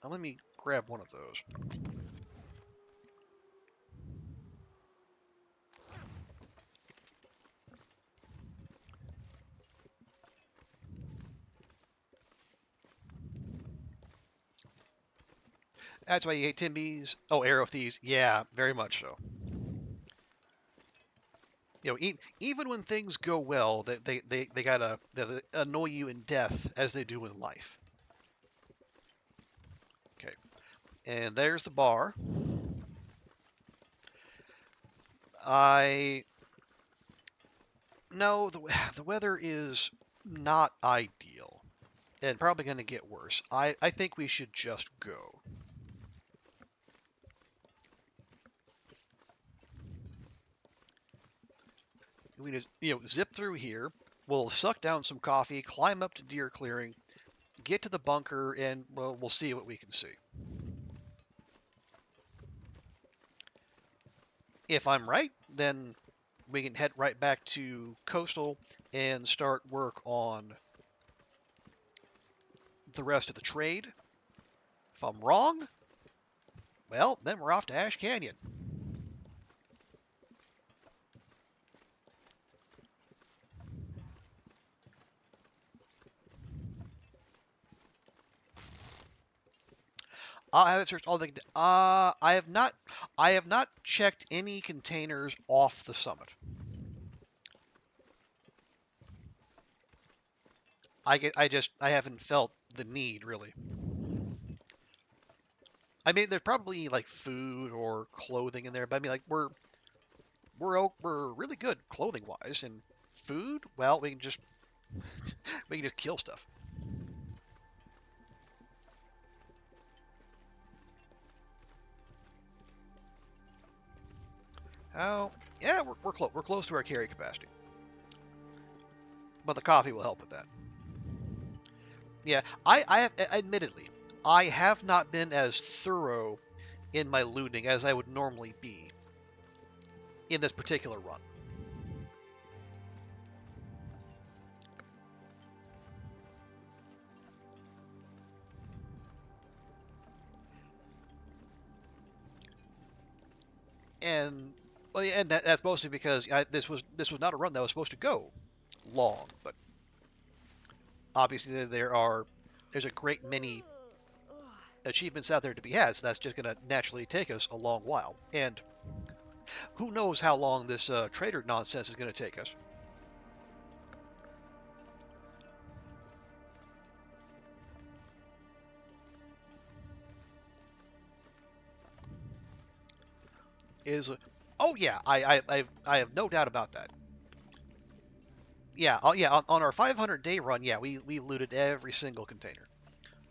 let me grab one of those. That's why you hate Timbies. Oh, arrow thieves. Yeah, very much so. Even when things go well, they gotta annoy you in death as they do in life. Okay, and there's the bar. No, the weather is not ideal and probably going to get worse. I think we should just go. We just zip through here. We'll suck down some coffee, climb up to deer clearing, get to the bunker, and we'll see what we can see. If I'm right, then we can head right back to Coastal and start work on the rest of the trade. If I'm wrong, well, then we're off to Ash Canyon. I haven't searched all the. I have not. I have not checked any containers off the summit. I haven't felt the need really. I mean, there's probably like food or clothing in there, but I mean, like we're really good clothing wise, and food. Well, we can just kill stuff. Oh, yeah, we're close to our carry capacity, but the coffee will help with that. Yeah, I have admittedly I have not been as thorough in my looting as I would normally be in this particular run. And well, yeah, and that's mostly because this was not a run that was supposed to go long, but obviously there's a great many achievements out there to be had, so that's just going to naturally take us a long while. And who knows how long this trader nonsense is going to take us. Is Oh yeah, I have no doubt about that. Yeah, yeah. On our 500-day run, yeah, we looted every single container.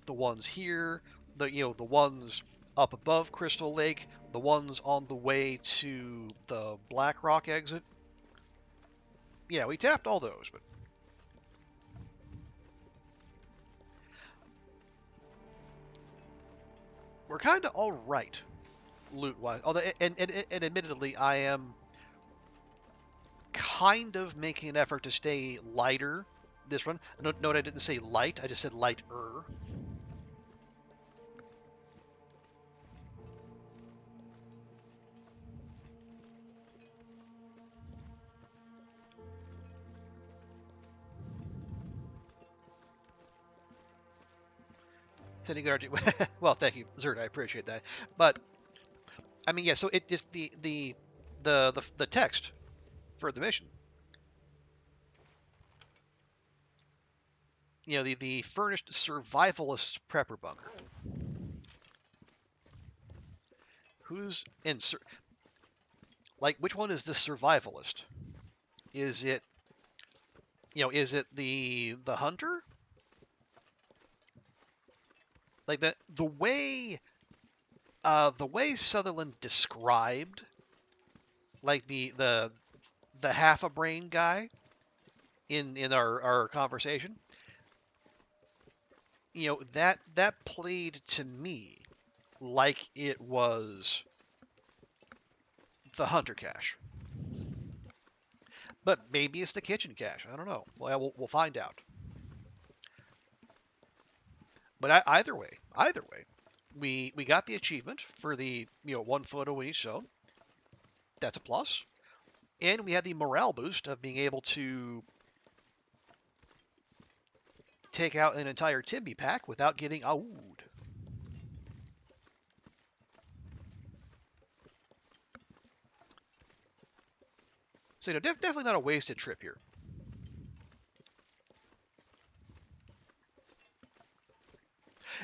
The ones here, the ones up above Crystal Lake, the ones on the way to the Black Rock exit. Yeah, we tapped all those, but we're kind of all right loot wise. Although, and admittedly, I am kind of making an effort to stay lighter this run. Note I didn't say light, I just said lighter. Sending good RG. Well, thank you, Zerd. I appreciate that. But I mean, yeah. So it just the text for the mission. The furnished survivalist prepper bunker. Who's in like which one is the survivalist? Is it is it the hunter? Like the way Sutherland described like the half a brain guy in our conversation, that played to me like it was the hunter cache. But maybe it's the kitchen cache. I don't know. Well, we'll find out. But either way, we got the achievement for the one photo in each zone. That's a plus. And we had the morale boost of being able to take out an entire Timby pack without getting awed. So definitely not a wasted trip here.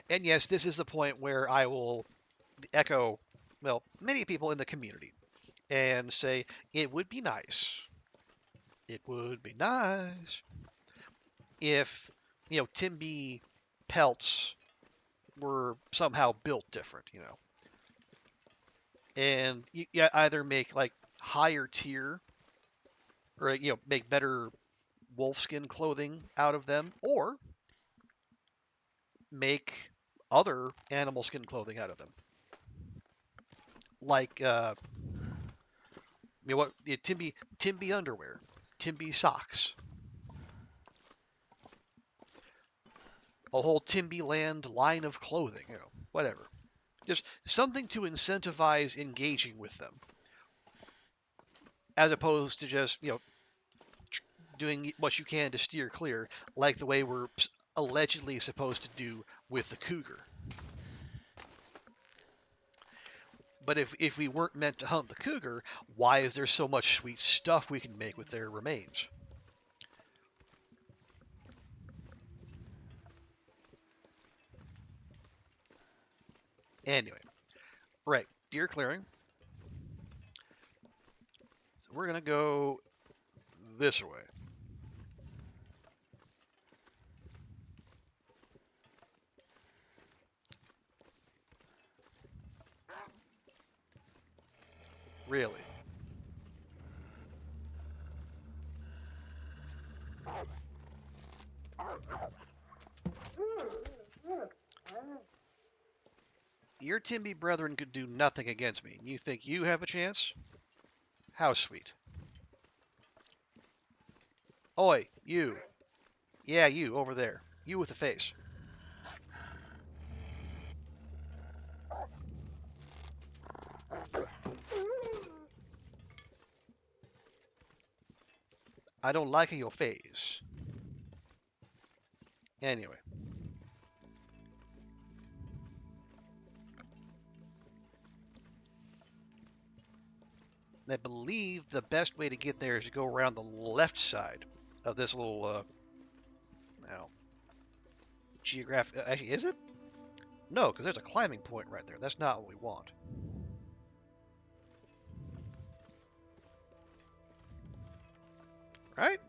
And yes, this is the point where I will echo, well, many people in the community and say it would be nice. It would be nice if Timby pelts were somehow built different, and you either make like higher tier or make better wolfskin clothing out of them, or make other animal skin clothing out of them, like what Timby underwear, Timby socks, a whole Timby land line of clothing, whatever. Just something to incentivize engaging with them, as opposed to just doing what you can to steer clear, like the way we're allegedly supposed to do with the cougar. But if we weren't meant to hunt the cougar, why is there so much sweet stuff we can make with their remains? Anyway, right, deer clearing. So we're gonna go this way. Really? Your Timby brethren could do nothing against me. You think you have a chance? How sweet. Oi, you. Yeah, you, over there. You with the face. I don't like your face. Anyway. I believe the best way to get there is to go around the left side of this little, now, geographic. Actually, is it? No, because there's a climbing point right there. That's not what we want. Right?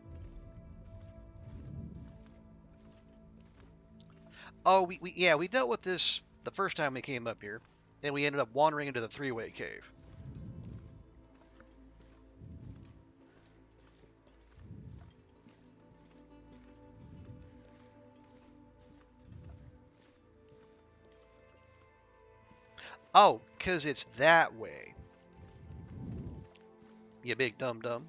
Oh, we dealt with this the first time we came up here, and we ended up wandering into the three-way cave. Oh, because it's that way. You big dum-dum.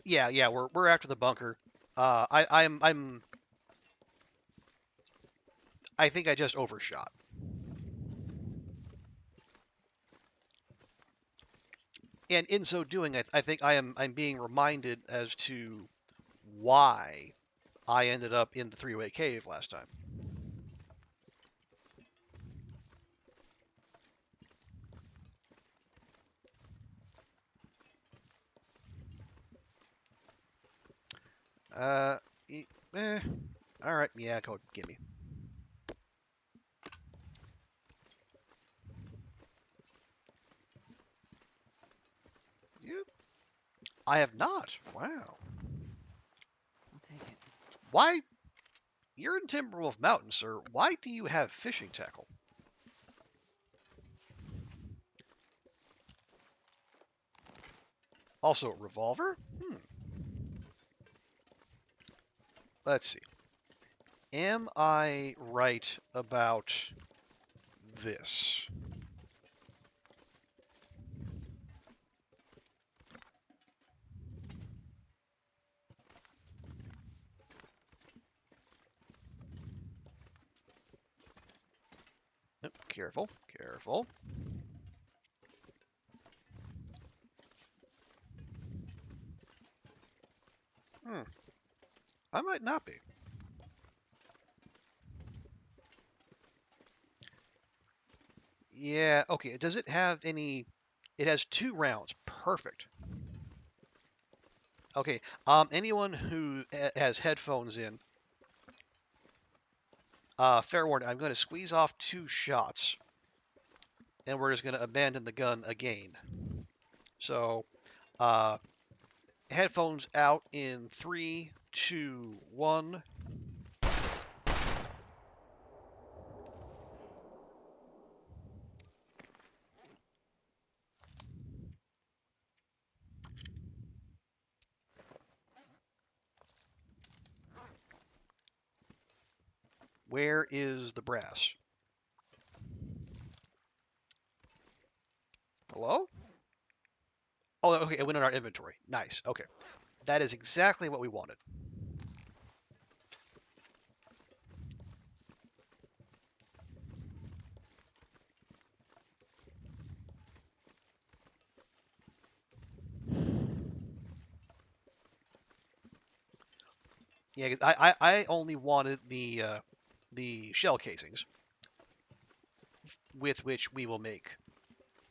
Yeah, we're after the bunker. I think I just overshot. And in so doing, I think I'm being reminded as to why I ended up in the three-way cave last time. Uh, all right, yeah, go get me. You? I have not. Wow. I'll take it. Why? You're in Timberwolf Mountain, sir. Why do you have fishing tackle? Also, revolver? Let's see. Am I right about this? Oh, careful, careful. I might not be. Yeah, okay. Does it have any... It has 2 rounds. Perfect. Okay, anyone who has headphones in, fair warning, I'm going to squeeze off 2 shots, and we're just going to abandon the gun again. So, uh, headphones out in 3, 2, 1. Where is the brass? Hello? Oh, okay, it went in our inventory. Nice. Okay. That is exactly what we wanted. Yeah, 'cause I only wanted the shell casings with which we will make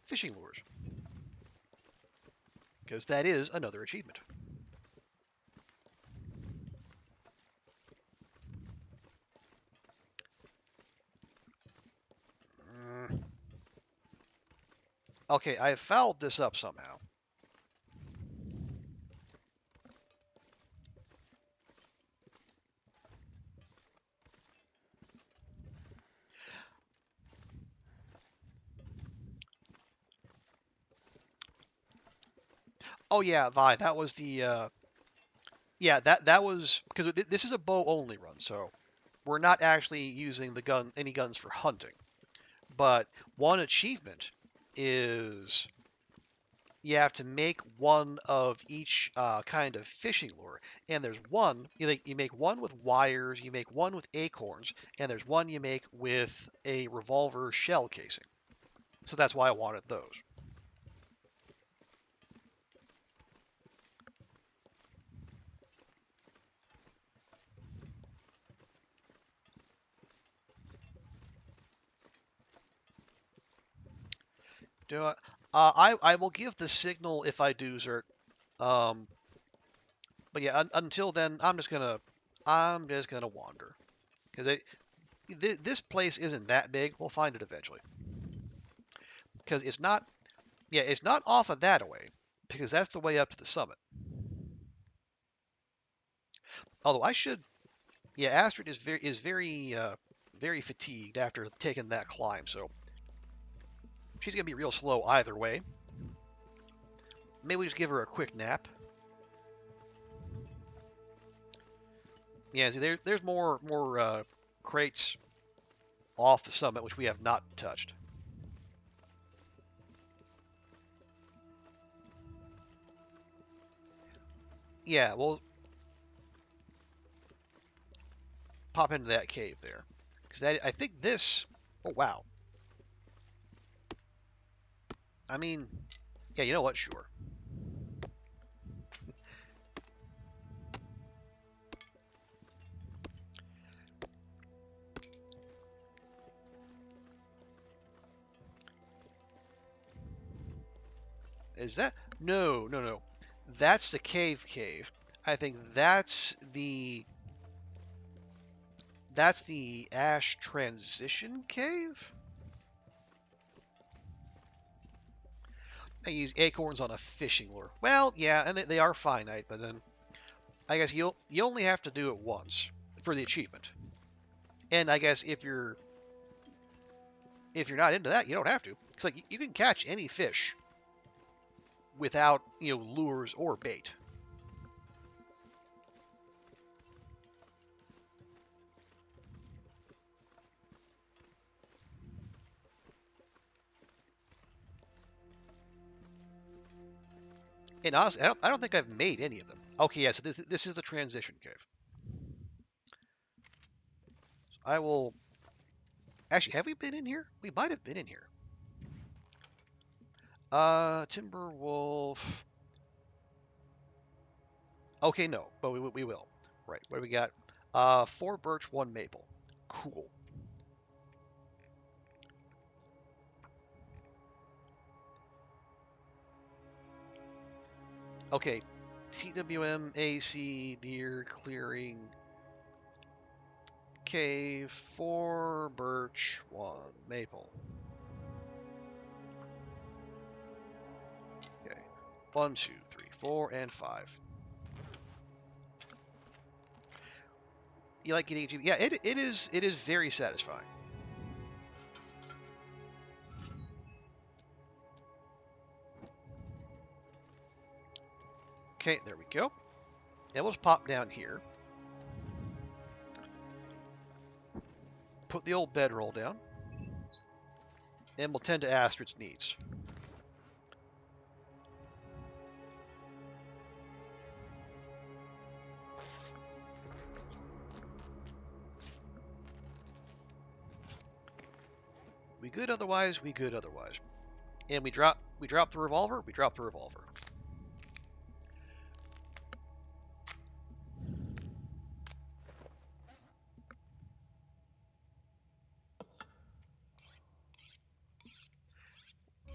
fishing lures, because that is another achievement. Mm. Okay, I have fouled this up somehow. Oh yeah, Vi, that was the yeah, that was because this is a bow only run, so we're not actually using any guns for hunting. But one achievement is you have to make one of each kind of fishing lure. And there's one, you make one with wires, you make one with acorns, and there's one you make with a revolver shell casing. So that's why I wanted those. Do I will give the signal if I do, Zert. Um, but yeah, until then, I'm just gonna wander because this place isn't that big. We'll find it eventually because it's not. Yeah, it's not off of that away because that's the way up to the summit. Although I should. Yeah, Astrid very fatigued after taking that climb, so she's gonna be real slow either way. Maybe we just give her a quick nap. Yeah, see, there's more crates off the summit which we have not touched. Yeah, we'll pop into that cave there because I think this. Oh wow. I mean, yeah, you know what? Sure. Is that? No, no, no. That's the cave. I think that's the ash transition cave. I use acorns on a fishing lure. Well, yeah, and they are finite, but then I guess you only have to do it once for the achievement. And I guess if you're not into that, you don't have to. It's like you can catch any fish without lures or bait. And honestly, I don't think I've made any of them. Okay, yeah, so this is the transition cave. So I will actually. Have we been in here? We might have been in here. Timber wolf. Okay, no, but we will. Right, what do we got? 4 birch, 1 maple. Cool. Okay, TWMAC deer clearing cave, 4 birch, 1 maple. Okay, 1, 2, 3, 4, and 5. You like getting achievement? Yeah, it is very satisfying. Okay, there we go. Now we'll just pop down here. Put the old bedroll down. And we'll tend to Astrid's needs. We good otherwise, we good otherwise. And we drop the revolver, we drop the revolver.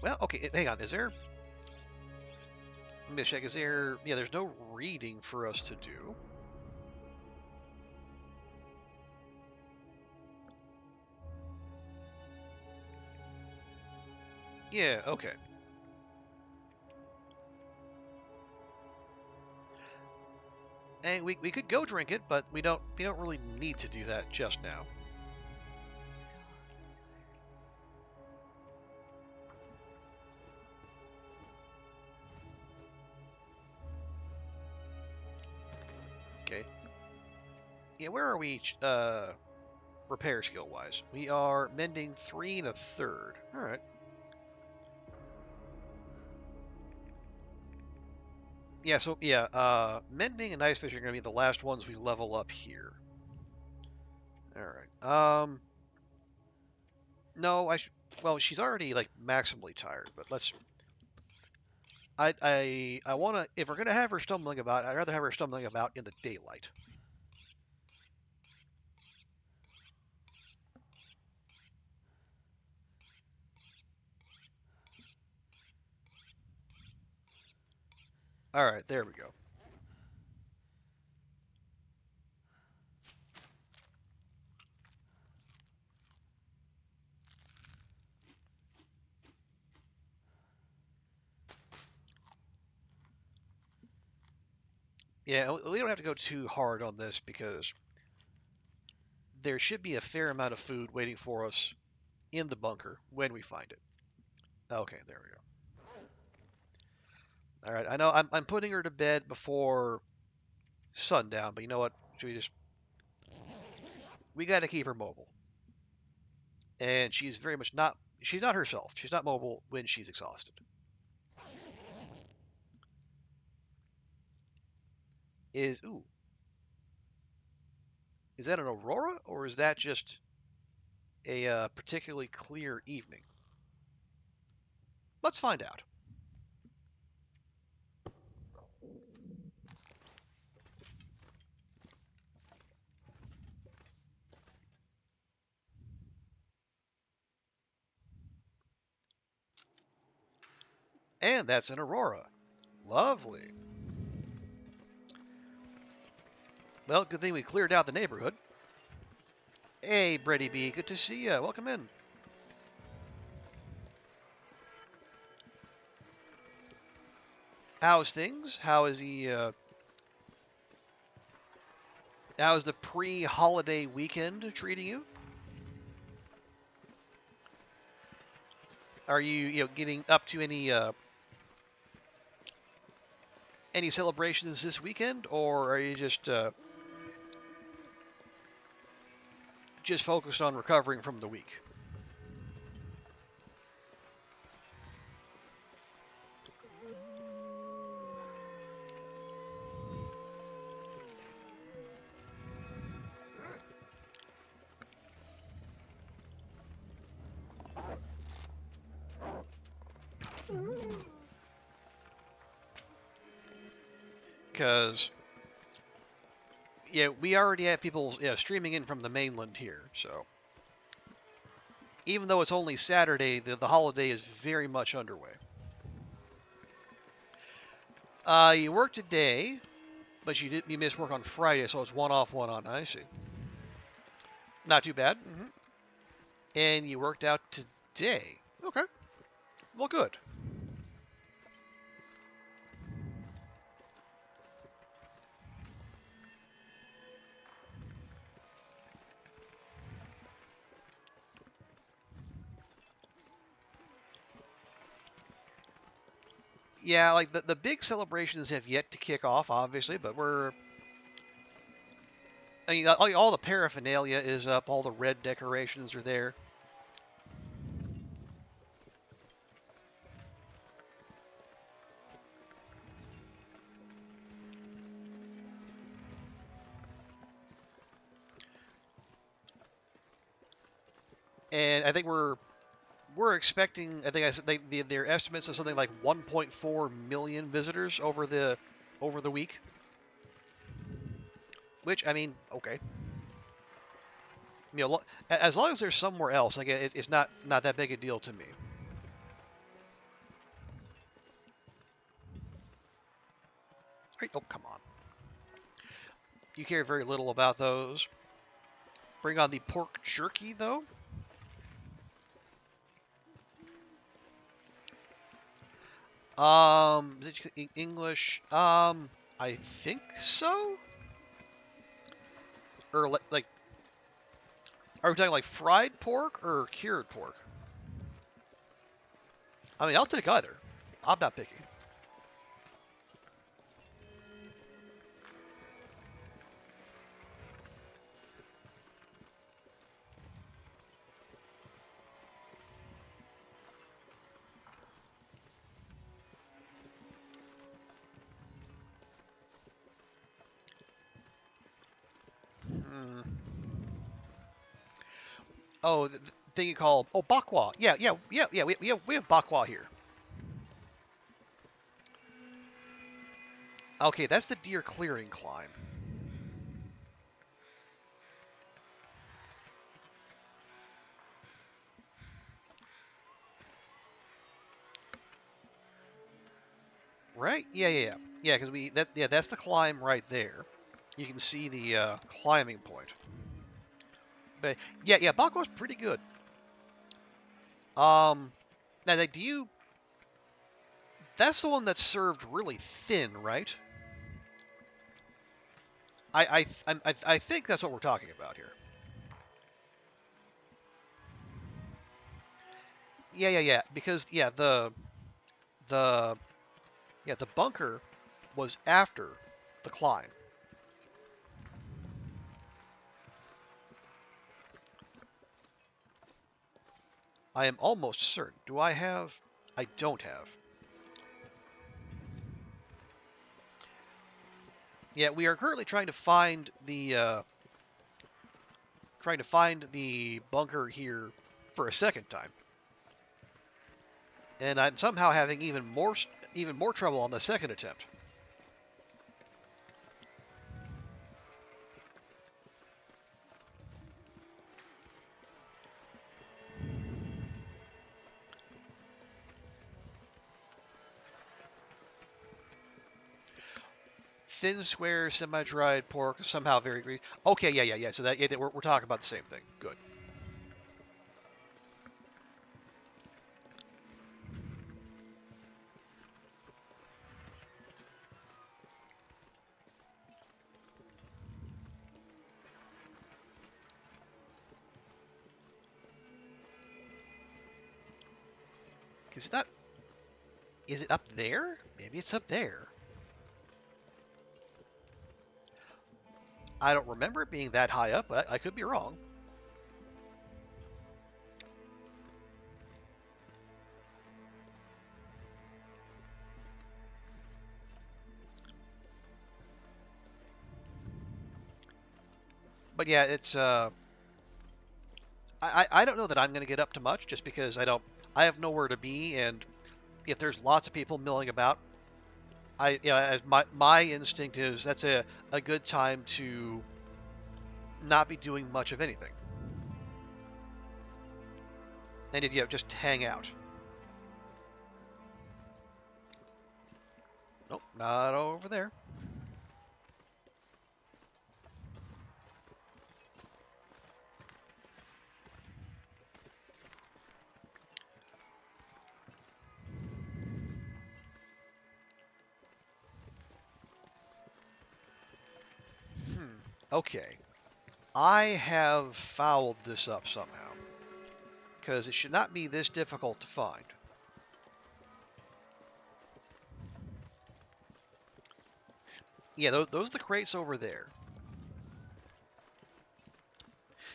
Well, okay, hang on, is there... Let me check, is there... Yeah, there's no reading for us to do. Yeah, okay. And we could go drink it, but we don't really need to do that just now. Yeah, where are we? Repair skill wise, we are mending 3 and a third. All right. Yeah. So yeah, mending and ice fish are going to be the last ones we level up here. All right. No, well, she's already like maximally tired, but let's. I want to. If we're gonna have her stumbling about, I'd rather have her stumbling about in the daylight. All right, there we go. Yeah, we don't have to go too hard on this because there should be a fair amount of food waiting for us in the bunker when we find it. Okay, there we go. All right, I know I'm putting her to bed before sundown, but you know what? Should we just we got to keep her mobile, and she's very much not. She's not herself. She's not mobile when she's exhausted. Ooh, is that an aurora or is that just a particularly clear evening? Let's find out. And that's an aurora. Lovely. Well, good thing we cleared out the neighborhood. Hey, Brady B, good to see you. Welcome in. How's things? How's the pre-holiday weekend treating you? Are you getting up to any celebrations this weekend, or are you just focused on recovering from the week? Because yeah, we already have people streaming in from the mainland here, so even though it's only Saturday, the holiday is very much underway. You worked today, but you missed work on Friday, so it's one off, one on. I see. Not too bad. And you worked out today. Okay. Well, good. Yeah, like the big celebrations have yet to kick off, obviously, but I mean, all the paraphernalia is up, all the red decorations are there. And I think we're expecting. I think I said their estimates of something like 1.4 million visitors over the week. Which I mean, okay, as long as there's somewhere else, like it's not that big a deal to me. Right, oh, come on. You care very little about those. Bring on the pork jerky, though. Is it English? I think so. Or like, are we talking like fried pork or cured pork? I mean, I'll take either. I'm not picky. Mm. Oh, the thing you call bakwa. Yeah. We have bakwa here. Okay, that's the deer clearing climb. Right? Yeah. Because that's the climb right there. You can see the climbing point. But yeah, bakwa's pretty good. Now do you? That's the one that's served really thin, right? I think that's what we're talking about here. Yeah. Because the the bunker was after the climb. I am almost certain. Do I have? I don't have. Yeah, we are currently trying to find the bunker here for a second time, and I'm somehow having even more trouble on the second attempt. Thin, square, semi-dried pork, somehow very greasy. Okay, yeah. So we're talking about the same thing. Good. Is it not? Is it up there? Maybe it's up there. I don't remember it being that high up, but I could be wrong. But yeah, it's I don't know that I'm going to get up to much just because I have nowhere to be, and if there's lots of people milling about, as my instinct is that's a good time to not be doing much of anything, and just hang out. Nope, not over there. Okay, I have fouled this up somehow because it should not be this difficult to find. Yeah, those are the crates over there.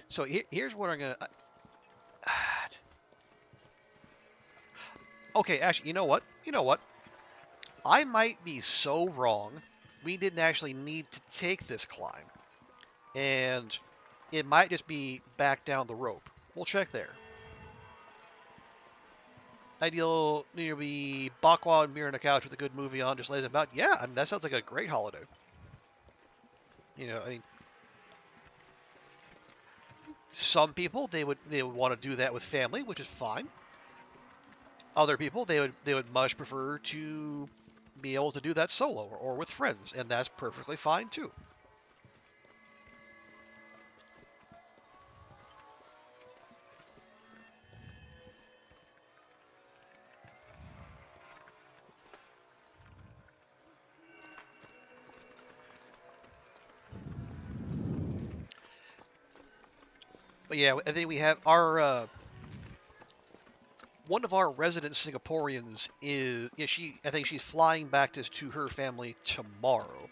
So here's what I'm gonna. Okay, actually, you know what? You know what? I might be so wrong. We didn't actually need to take this climb, and it might just be back down the rope. We'll check there. Ideal nearby bakwa and beer on a couch with a good movie on, just lays about. Yeah, I mean that sounds like a great holiday. I mean, some people they would want to do that with family, which is fine. Other people they would much prefer to be able to do that solo or with friends, and that's perfectly fine too. But yeah, I think we have our one of our resident Singaporeans is she. I think she's flying back to her family tomorrow,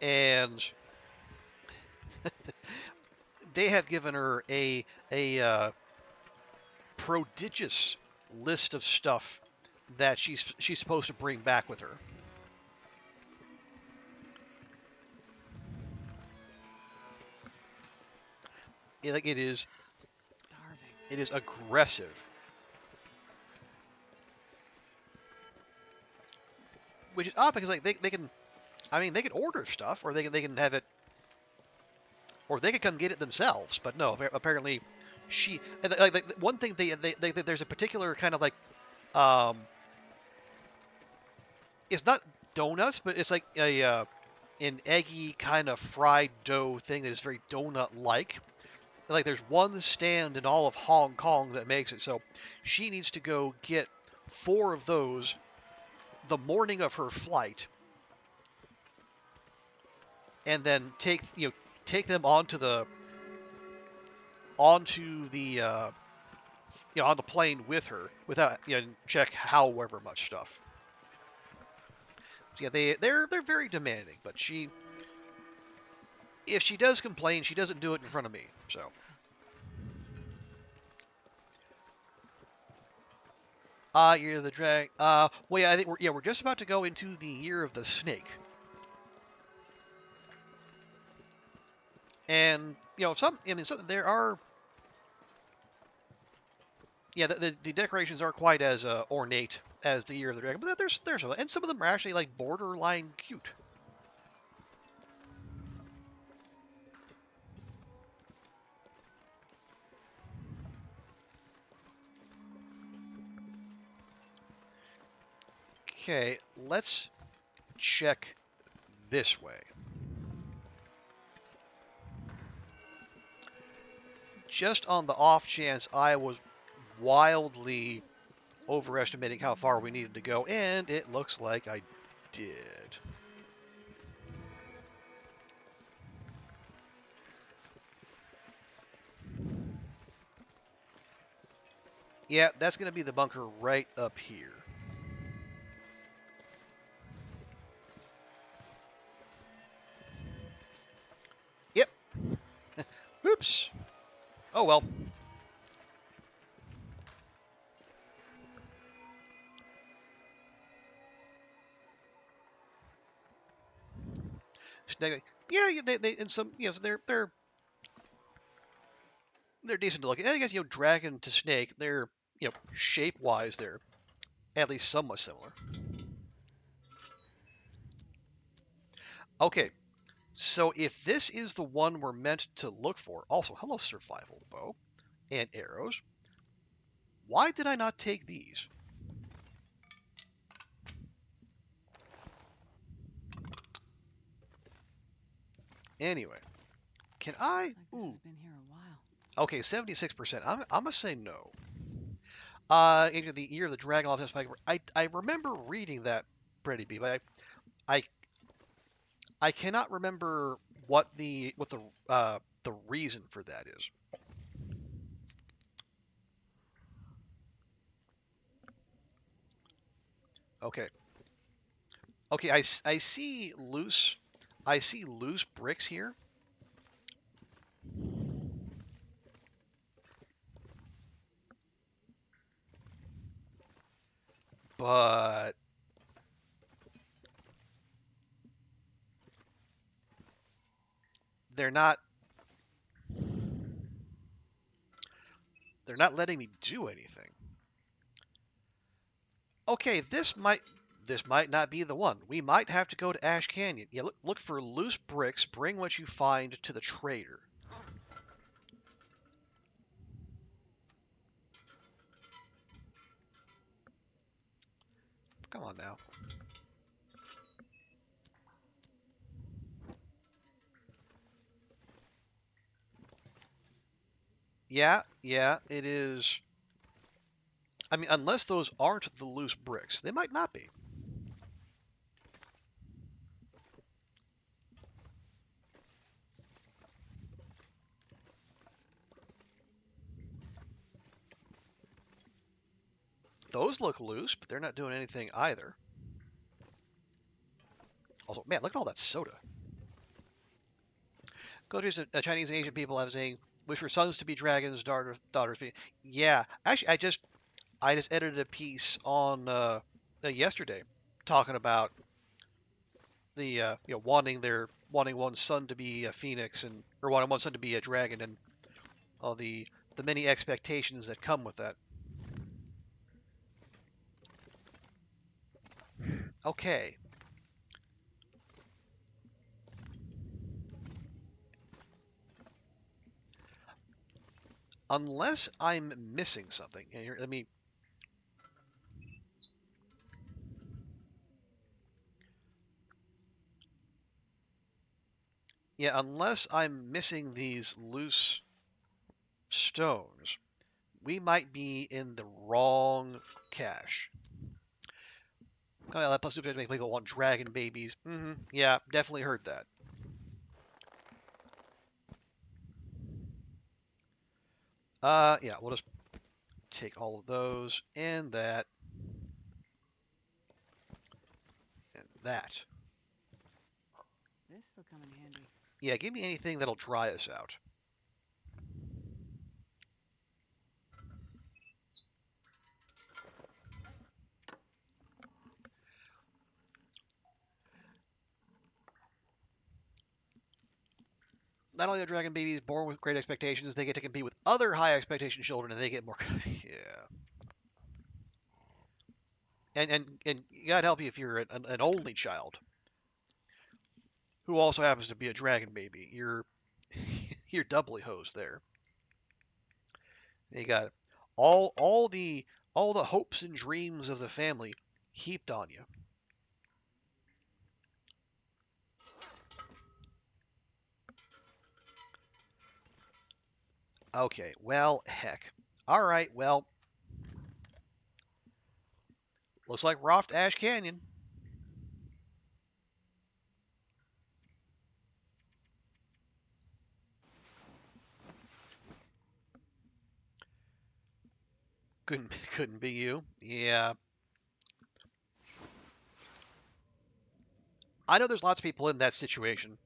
and they have given her a prodigious list of stuff that she's supposed to bring back with her. like I'm starving. it is aggressive, which is odd because like they can, I mean, they can order stuff, or they can have it, or they could come get it themselves. But no, apparently, she like one thing there's a particular kind of like um, it's not donuts, but it's like a an eggy kind of fried dough thing that is very donut-like. Like there's one stand in all of Hong Kong that makes it, so she needs to go get 4 of those the morning of her flight, and then take them onto the on the plane with her without check however much stuff. So yeah, they're very demanding, but if she does complain, she doesn't do it in front of me. So year of the drag. Well, yeah, I think we're just about to go into the year of the snake, and there are. Yeah, the decorations aren't quite as ornate as the Year of the Dragon, but there's and some of them are actually like borderline cute. Okay, let's check this way. Just on the off chance I was wildly overestimating how far we needed to go, and it looks like I did. Yeah, that's going to be the bunker right up here. Yep. Oops. Oh well. Yeah, they and some so they're decent to look at. And I guess dragon to snake, they're shape wise they're at least somewhat similar. Okay, so if this is the one we're meant to look for, also hello survival bow and arrows. Why did I not take these? Anyway, can I? Looks like this has Ooh, been here a while. okay, 76%. I'm gonna say no. Into the year of the dragon. I remember reading that pretty B, but I I cannot remember what the reason for that is. Okay. Okay, I see loose bricks here, but they're not they're not letting me do anything. Okay, this might not be the one. We might have to go to Ash Canyon. Yeah, look for loose bricks. Bring what you find to the trader. Come on now. Yeah, yeah, it is. I mean, unless those aren't the loose bricks, they might not be. Those look loose, but they're not doing anything either. Also, man, look at all that soda. Cultures of Chinese and Asian people have saying, wish for sons to be dragons, daughters be. Yeah, actually, I just edited a piece on yesterday talking about the wanting one son to be a phoenix and or wanting one son to be a dragon, and all the many expectations that come with that. Okay. Unless I'm missing something. Here, let me. Yeah, unless I'm missing these loose stones, we might be in the wrong cache. Oh, yeah, plus super make people want dragon babies. Yeah, definitely heard that. Yeah, we'll just take all of those and that and that. This'll come in handy. Yeah, give me anything that'll dry us out. Not only are dragon babies born with great expectations, they get to compete with other high expectation children, and they get more. Yeah, and God help you if you're an only child who also happens to be a dragon baby. You're doubly hosed there. You got all the hopes and dreams of the family heaped on you. Okay, well, heck. All right, well, looks like Roft Ash Canyon. Couldn't be you. Yeah, I know there's lots of people in that situation,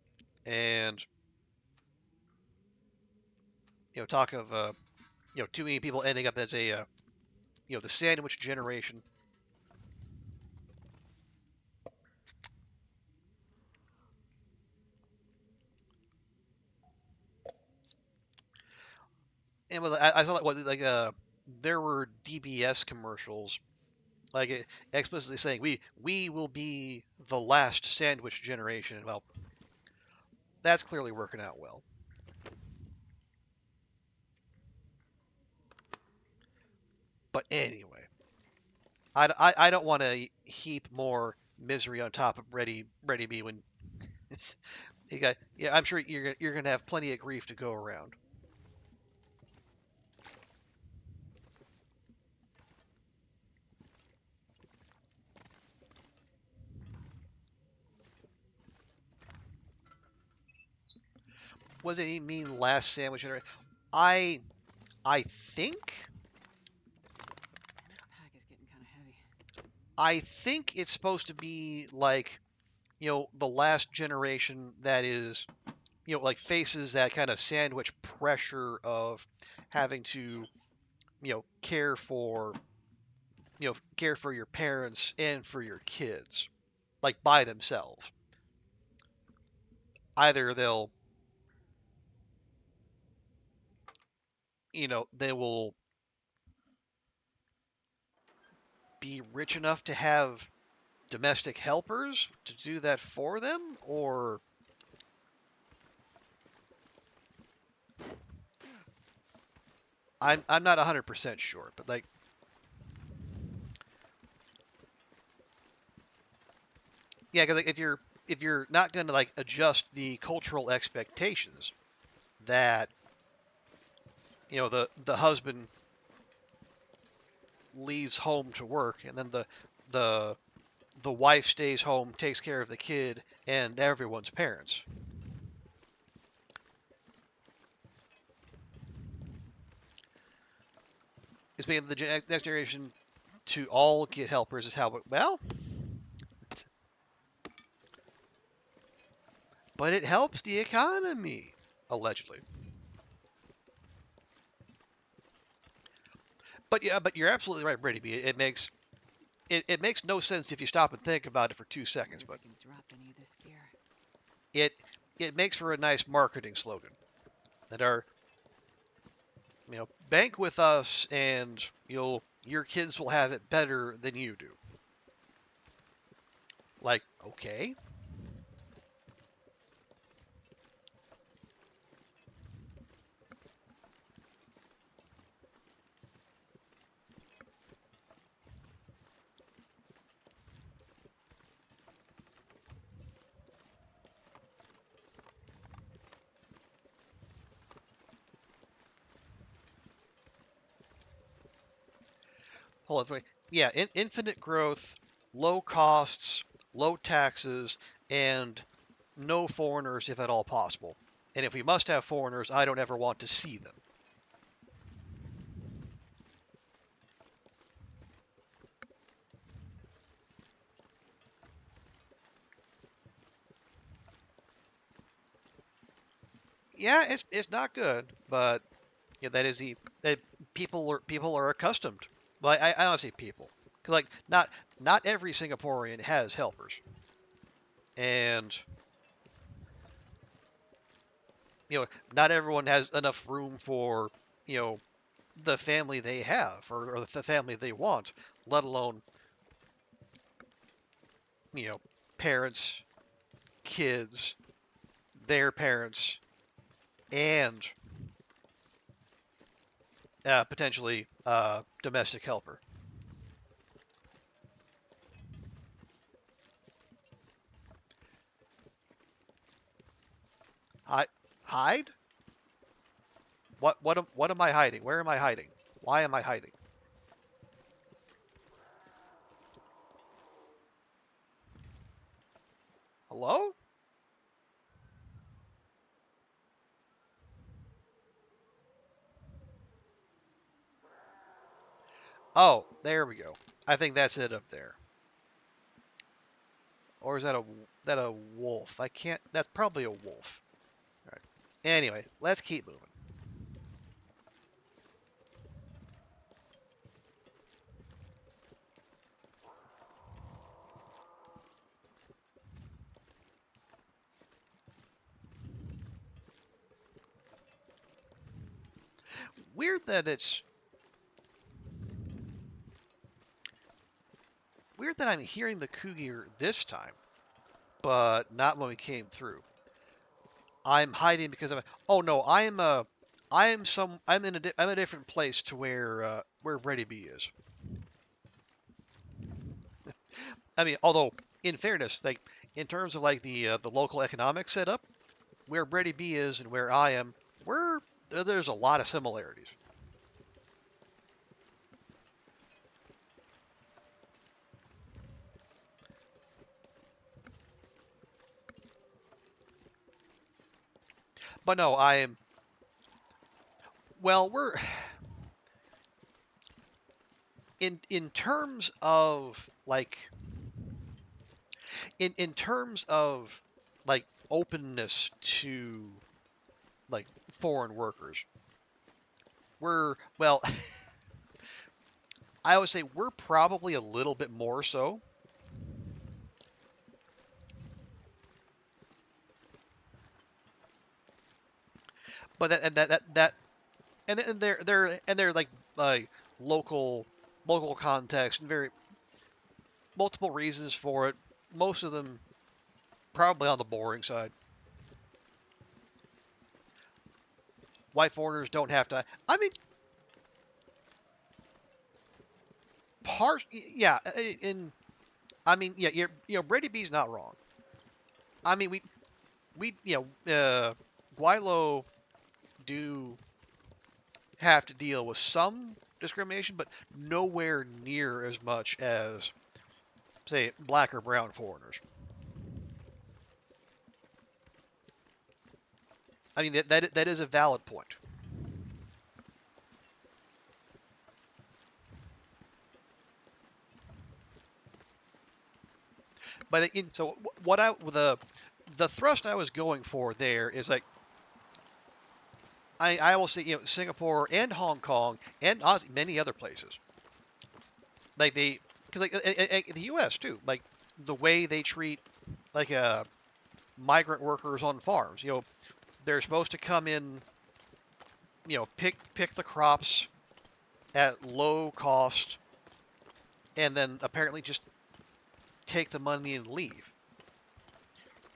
and talk of too many people ending up as a the sandwich generation. And I saw there were DBS commercials explicitly saying we will be the last sandwich generation. Well, that's clearly working out well. But anyway, I don't want to heap more misery on top of Ready Me when it's, yeah, I'm sure you're gonna have plenty of grief to go around. Was it even mean last sandwich generation? I I think This pack is getting kind of heavy. I think it's supposed to be like the last generation that is like faces that kind of sandwich pressure of having to care for care for your parents and for your kids like by themselves. Either they will be rich enough to have domestic helpers to do that for them, or I'm not 100% sure, but yeah, because if you're not going to adjust the cultural expectations that the husband leaves home to work, and then the the wife stays home, takes care of the kid and everyone's parents. It's being the next generation to all get helpers is how well, but it helps the economy allegedly. But yeah, but you're absolutely right, Brady. It makes no sense if you stop and think about it for 2 seconds. Wonder But if we can drop any of this gear. it it makes for a nice marketing slogan that our bank with us, and your kids will have it better than you do. Like, okay. Hold on, wait. Yeah, infinite growth, low costs, low taxes, and no foreigners if at all possible. And if we must have foreigners, I don't ever want to see them. Yeah, it's not good, but yeah, that is that people are accustomed. Well, I don't say people, because like not every Singaporean has helpers, and not everyone has enough room for you know the family they have or the family they want, let alone you know parents, kids, their parents, and potentially domestic helper. Hi, hide? What am I hiding? Where am I hiding? Why am I hiding? Hello? Oh, there we go. I think that's it up there. Or is that a wolf? I can't. That's probably a wolf. All right. Anyway, let's keep moving. Weird that it's weird that I'm hearing the cougar this time, but not when we came through. I'm hiding because I'm. Oh no, I am some. I'm in a different place to where Brady B is. I mean, although in fairness, like in terms of like the local economic setup, where Brady B is and where I am, we're there's a lot of similarities. But no, I am. Well, we're in terms of like in terms of like openness to like foreign workers. We're well, I would say we're probably a little bit more so, but that and they're like local local context and very multiple reasons for it. Most of them probably on the boring side. White foreigners don't have to. I mean, yeah. In I mean, yeah. Brady B's not wrong. I mean, we Guilo do have to deal with some discrimination, but nowhere near as much as say black or brown foreigners. I mean that is a valid point. But so what I the thrust I was going for there is like I will say Singapore and Hong Kong and honestly many other places like they because like the U.S. too like the way they treat like migrant workers on farms. They're supposed to come in pick the crops at low cost, and then apparently just take the money and leave.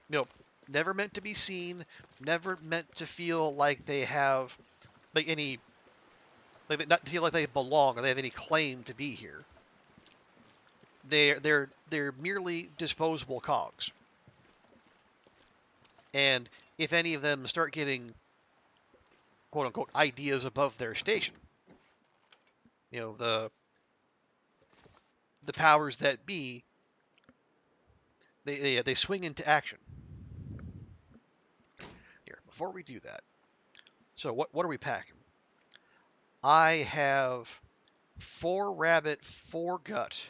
You know, never meant to be seen, never meant to feel like they have like any like not to feel like they belong or they have any claim to be here. They're merely disposable cogs. And if any of them start getting quote unquote ideas above their station, the powers that be, they swing into action. Here, before we do that, so what are we packing? I have 4 rabbit, 4 gut.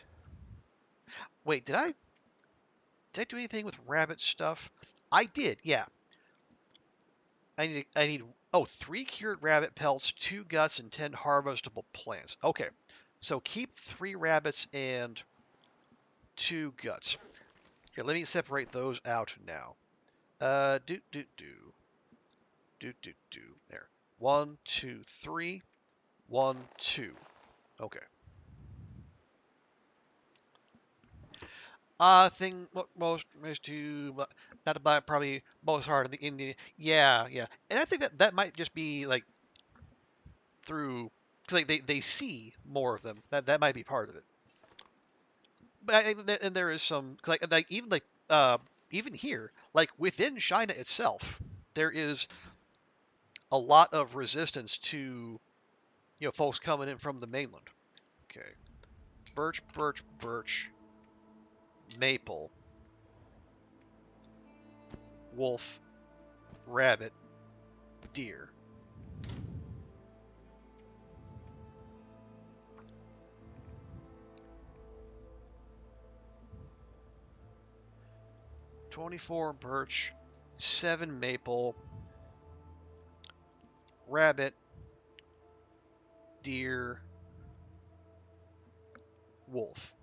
Wait, did I do anything with rabbit stuff? I did, yeah. I need 3 cured rabbit pelts, 2 guts, and 10 harvestable plants. Okay, so keep 3 rabbits and 2 guts. Here, let me separate those out now. Do do do do do do. There. 1, 2, 3. 1, 2. Okay. Thing what most is to not to buy probably most hard in the Indian. Yeah, yeah, and I think that might just be like through because like they see more of them. That might be part of it. But and there is some even here like within China itself there is a lot of resistance to folks coming in from the mainland. Okay, birch, birch, birch, maple, wolf, rabbit, deer. 24 birch, 7 maple, rabbit, deer, wolf.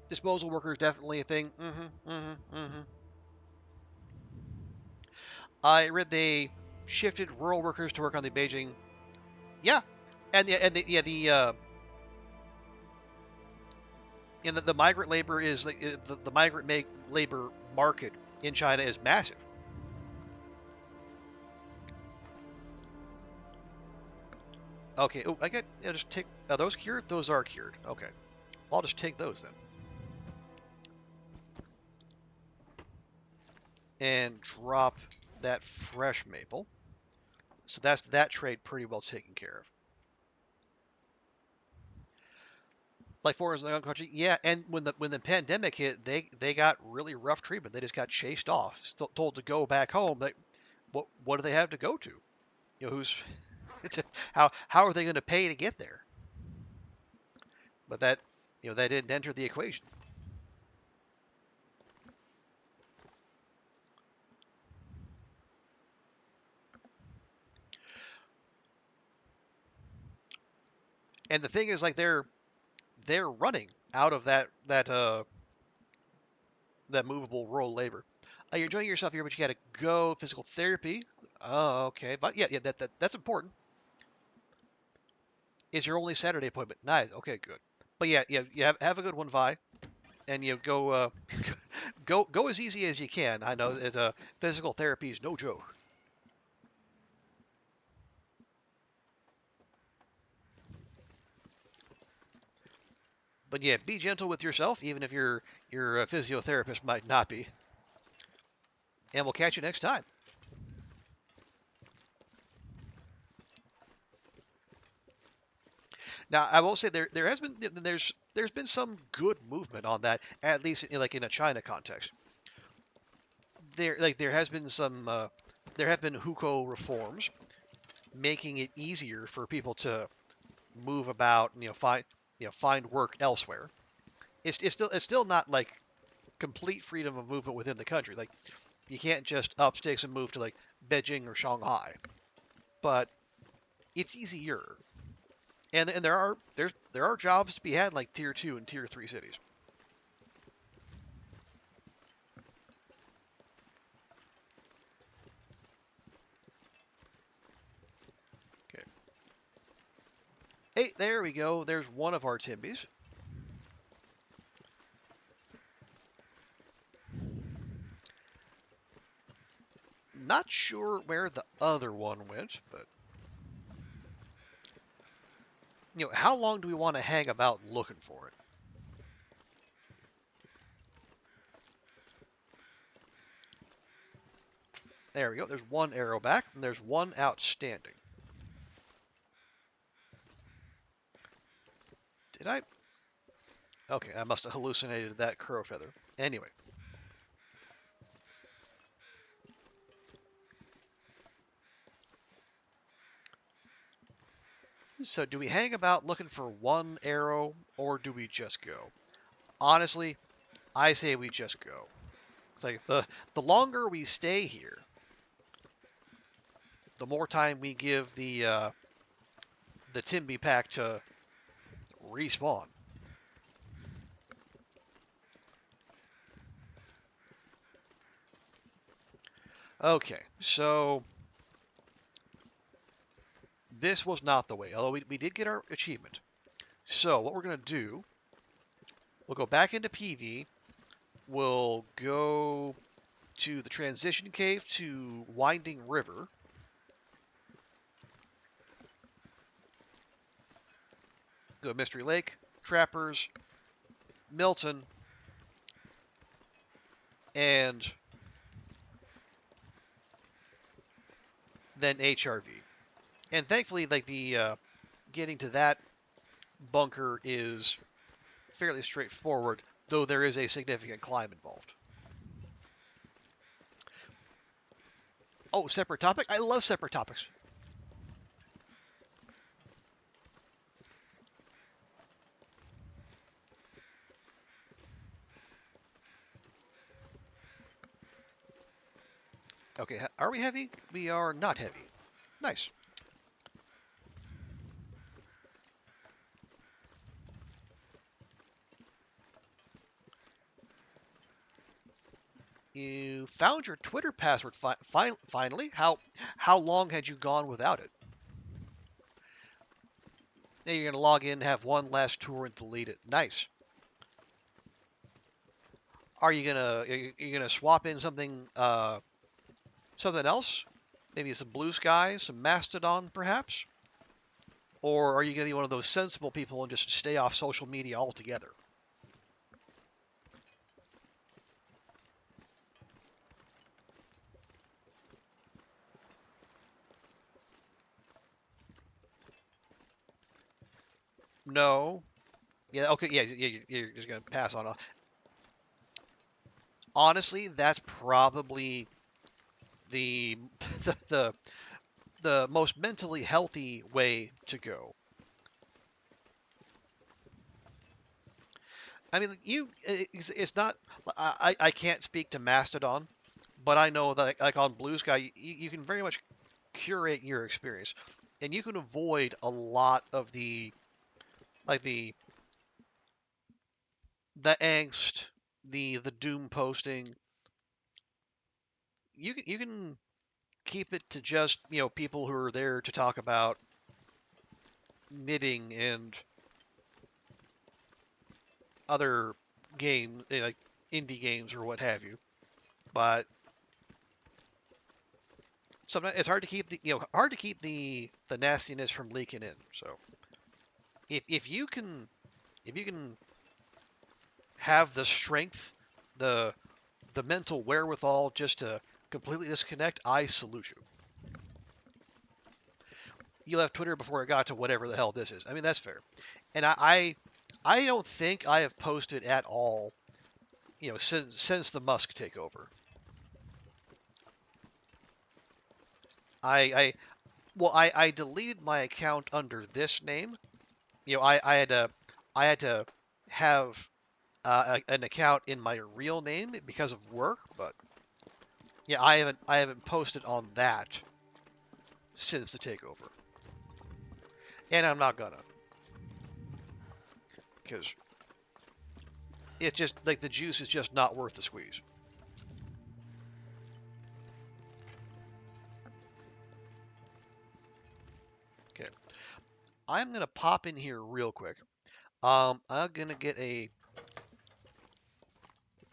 Disposal workers definitely a thing. I read they shifted rural workers to work on the Beijing. Yeah, and the migrant labor is the migrant labor market in China is massive. Okay. Oh, I'll just take. Are those cured? Those are cured. Okay. I'll just take those then. And drop that fresh maple. So that's that trade pretty well taken care of. Like foreigners in their own country, yeah. And when the pandemic hit, they got really rough treatment. They just got chased off, still told to go back home. Like, what do they have to go to? Who's how are they going to pay to get there? But that didn't enter the equation. And the thing is, like they're running out of that movable rural labor. You're enjoying yourself here, but you got to go physical therapy. Oh, okay, but yeah, that's important. Is your only Saturday appointment? Nice. Okay, good. But yeah, you have a good one, Vi, and go go as easy as you can. I know that physical therapy is no joke. But yeah, be gentle with yourself, even if your physiotherapist might not be. And we'll catch you next time. Now, I will say there has been there's been some good movement on that, at least like in a China context. There has been some there have been hukou reforms making it easier for people to move about, find work elsewhere. It's still not like complete freedom of movement within the country. Like you can't just up sticks and move to like Beijing or Shanghai, but it's easier. And there are jobs to be had like tier 2 and tier 3 cities. There we go. There's one of our Timbies. Not sure where the other one went, but how long do we want to hang about looking for it? There we go. There's one arrow back, and there's one outstanding. Did I? Okay, I must have hallucinated that crow feather. Anyway. So do we hang about looking for one arrow, or do we just go? Honestly, I say we just go. It's like the longer we stay here, the more time we give the Timby pack to respawn. Okay, so this was not the way, although we did get our achievement. So what we're going to do, we'll go back into PV, we'll go to the transition cave to Winding River. Go Mystery Lake, Trappers, Milton, and then HRV. And thankfully, like the getting to that bunker is fairly straightforward, though there is a significant climb involved. Oh, separate topic? I love separate topics. Okay, are we heavy? We are not heavy. Nice. You found your Twitter password finally. How long had you gone without it? Now you're gonna log in, have one last tour, and delete it. Nice. Are you gonna swap in something else? Maybe some blue sky, some mastodon, perhaps? Or are you gonna be one of those sensible people and just stay off social media altogether? No. Yeah. Okay. Yeah. You're just gonna pass on. Honestly, that's probably the the the, the most mentally healthy way to go. I mean, it's not. I can't speak to Mastodon, but I know that like on Blue Sky, you can very much curate your experience, and you can avoid a lot of like the angst, the doom posting. You can keep it to just people who are there to talk about knitting and other games like indie games or what have you. But sometimes it's hard to keep the nastiness from leaking in. So if you can have the strength, the the mental wherewithal just to completely disconnect, I salute you. You left Twitter before it got to whatever the hell this is. I mean, that's fair. And I don't think I have posted at all, since the Musk takeover. I well, I deleted my account under this name. I had to have an account in my real name because of work, but yeah, I haven't posted on that since the takeover, and I'm not gonna, because it's just like the juice is just not worth the squeeze. Okay, I'm going to pop in here real quick. I'm going to get a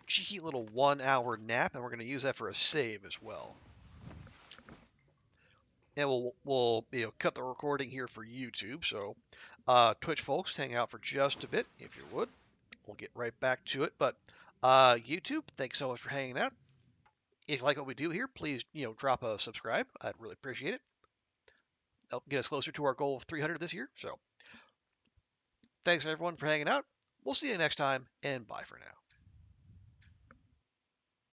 cheeky little 1 hour nap, and we're going to use that for a save as well. And we'll cut the recording here for YouTube. So Twitch folks, hang out for just a bit if you would. We'll get right back to it. But YouTube, thanks so much for hanging out. If you like what we do here, please drop a subscribe. I'd really appreciate it. Help get us closer to our goal of 300 this year. So thanks everyone for hanging out. We'll see you next time, and bye for now.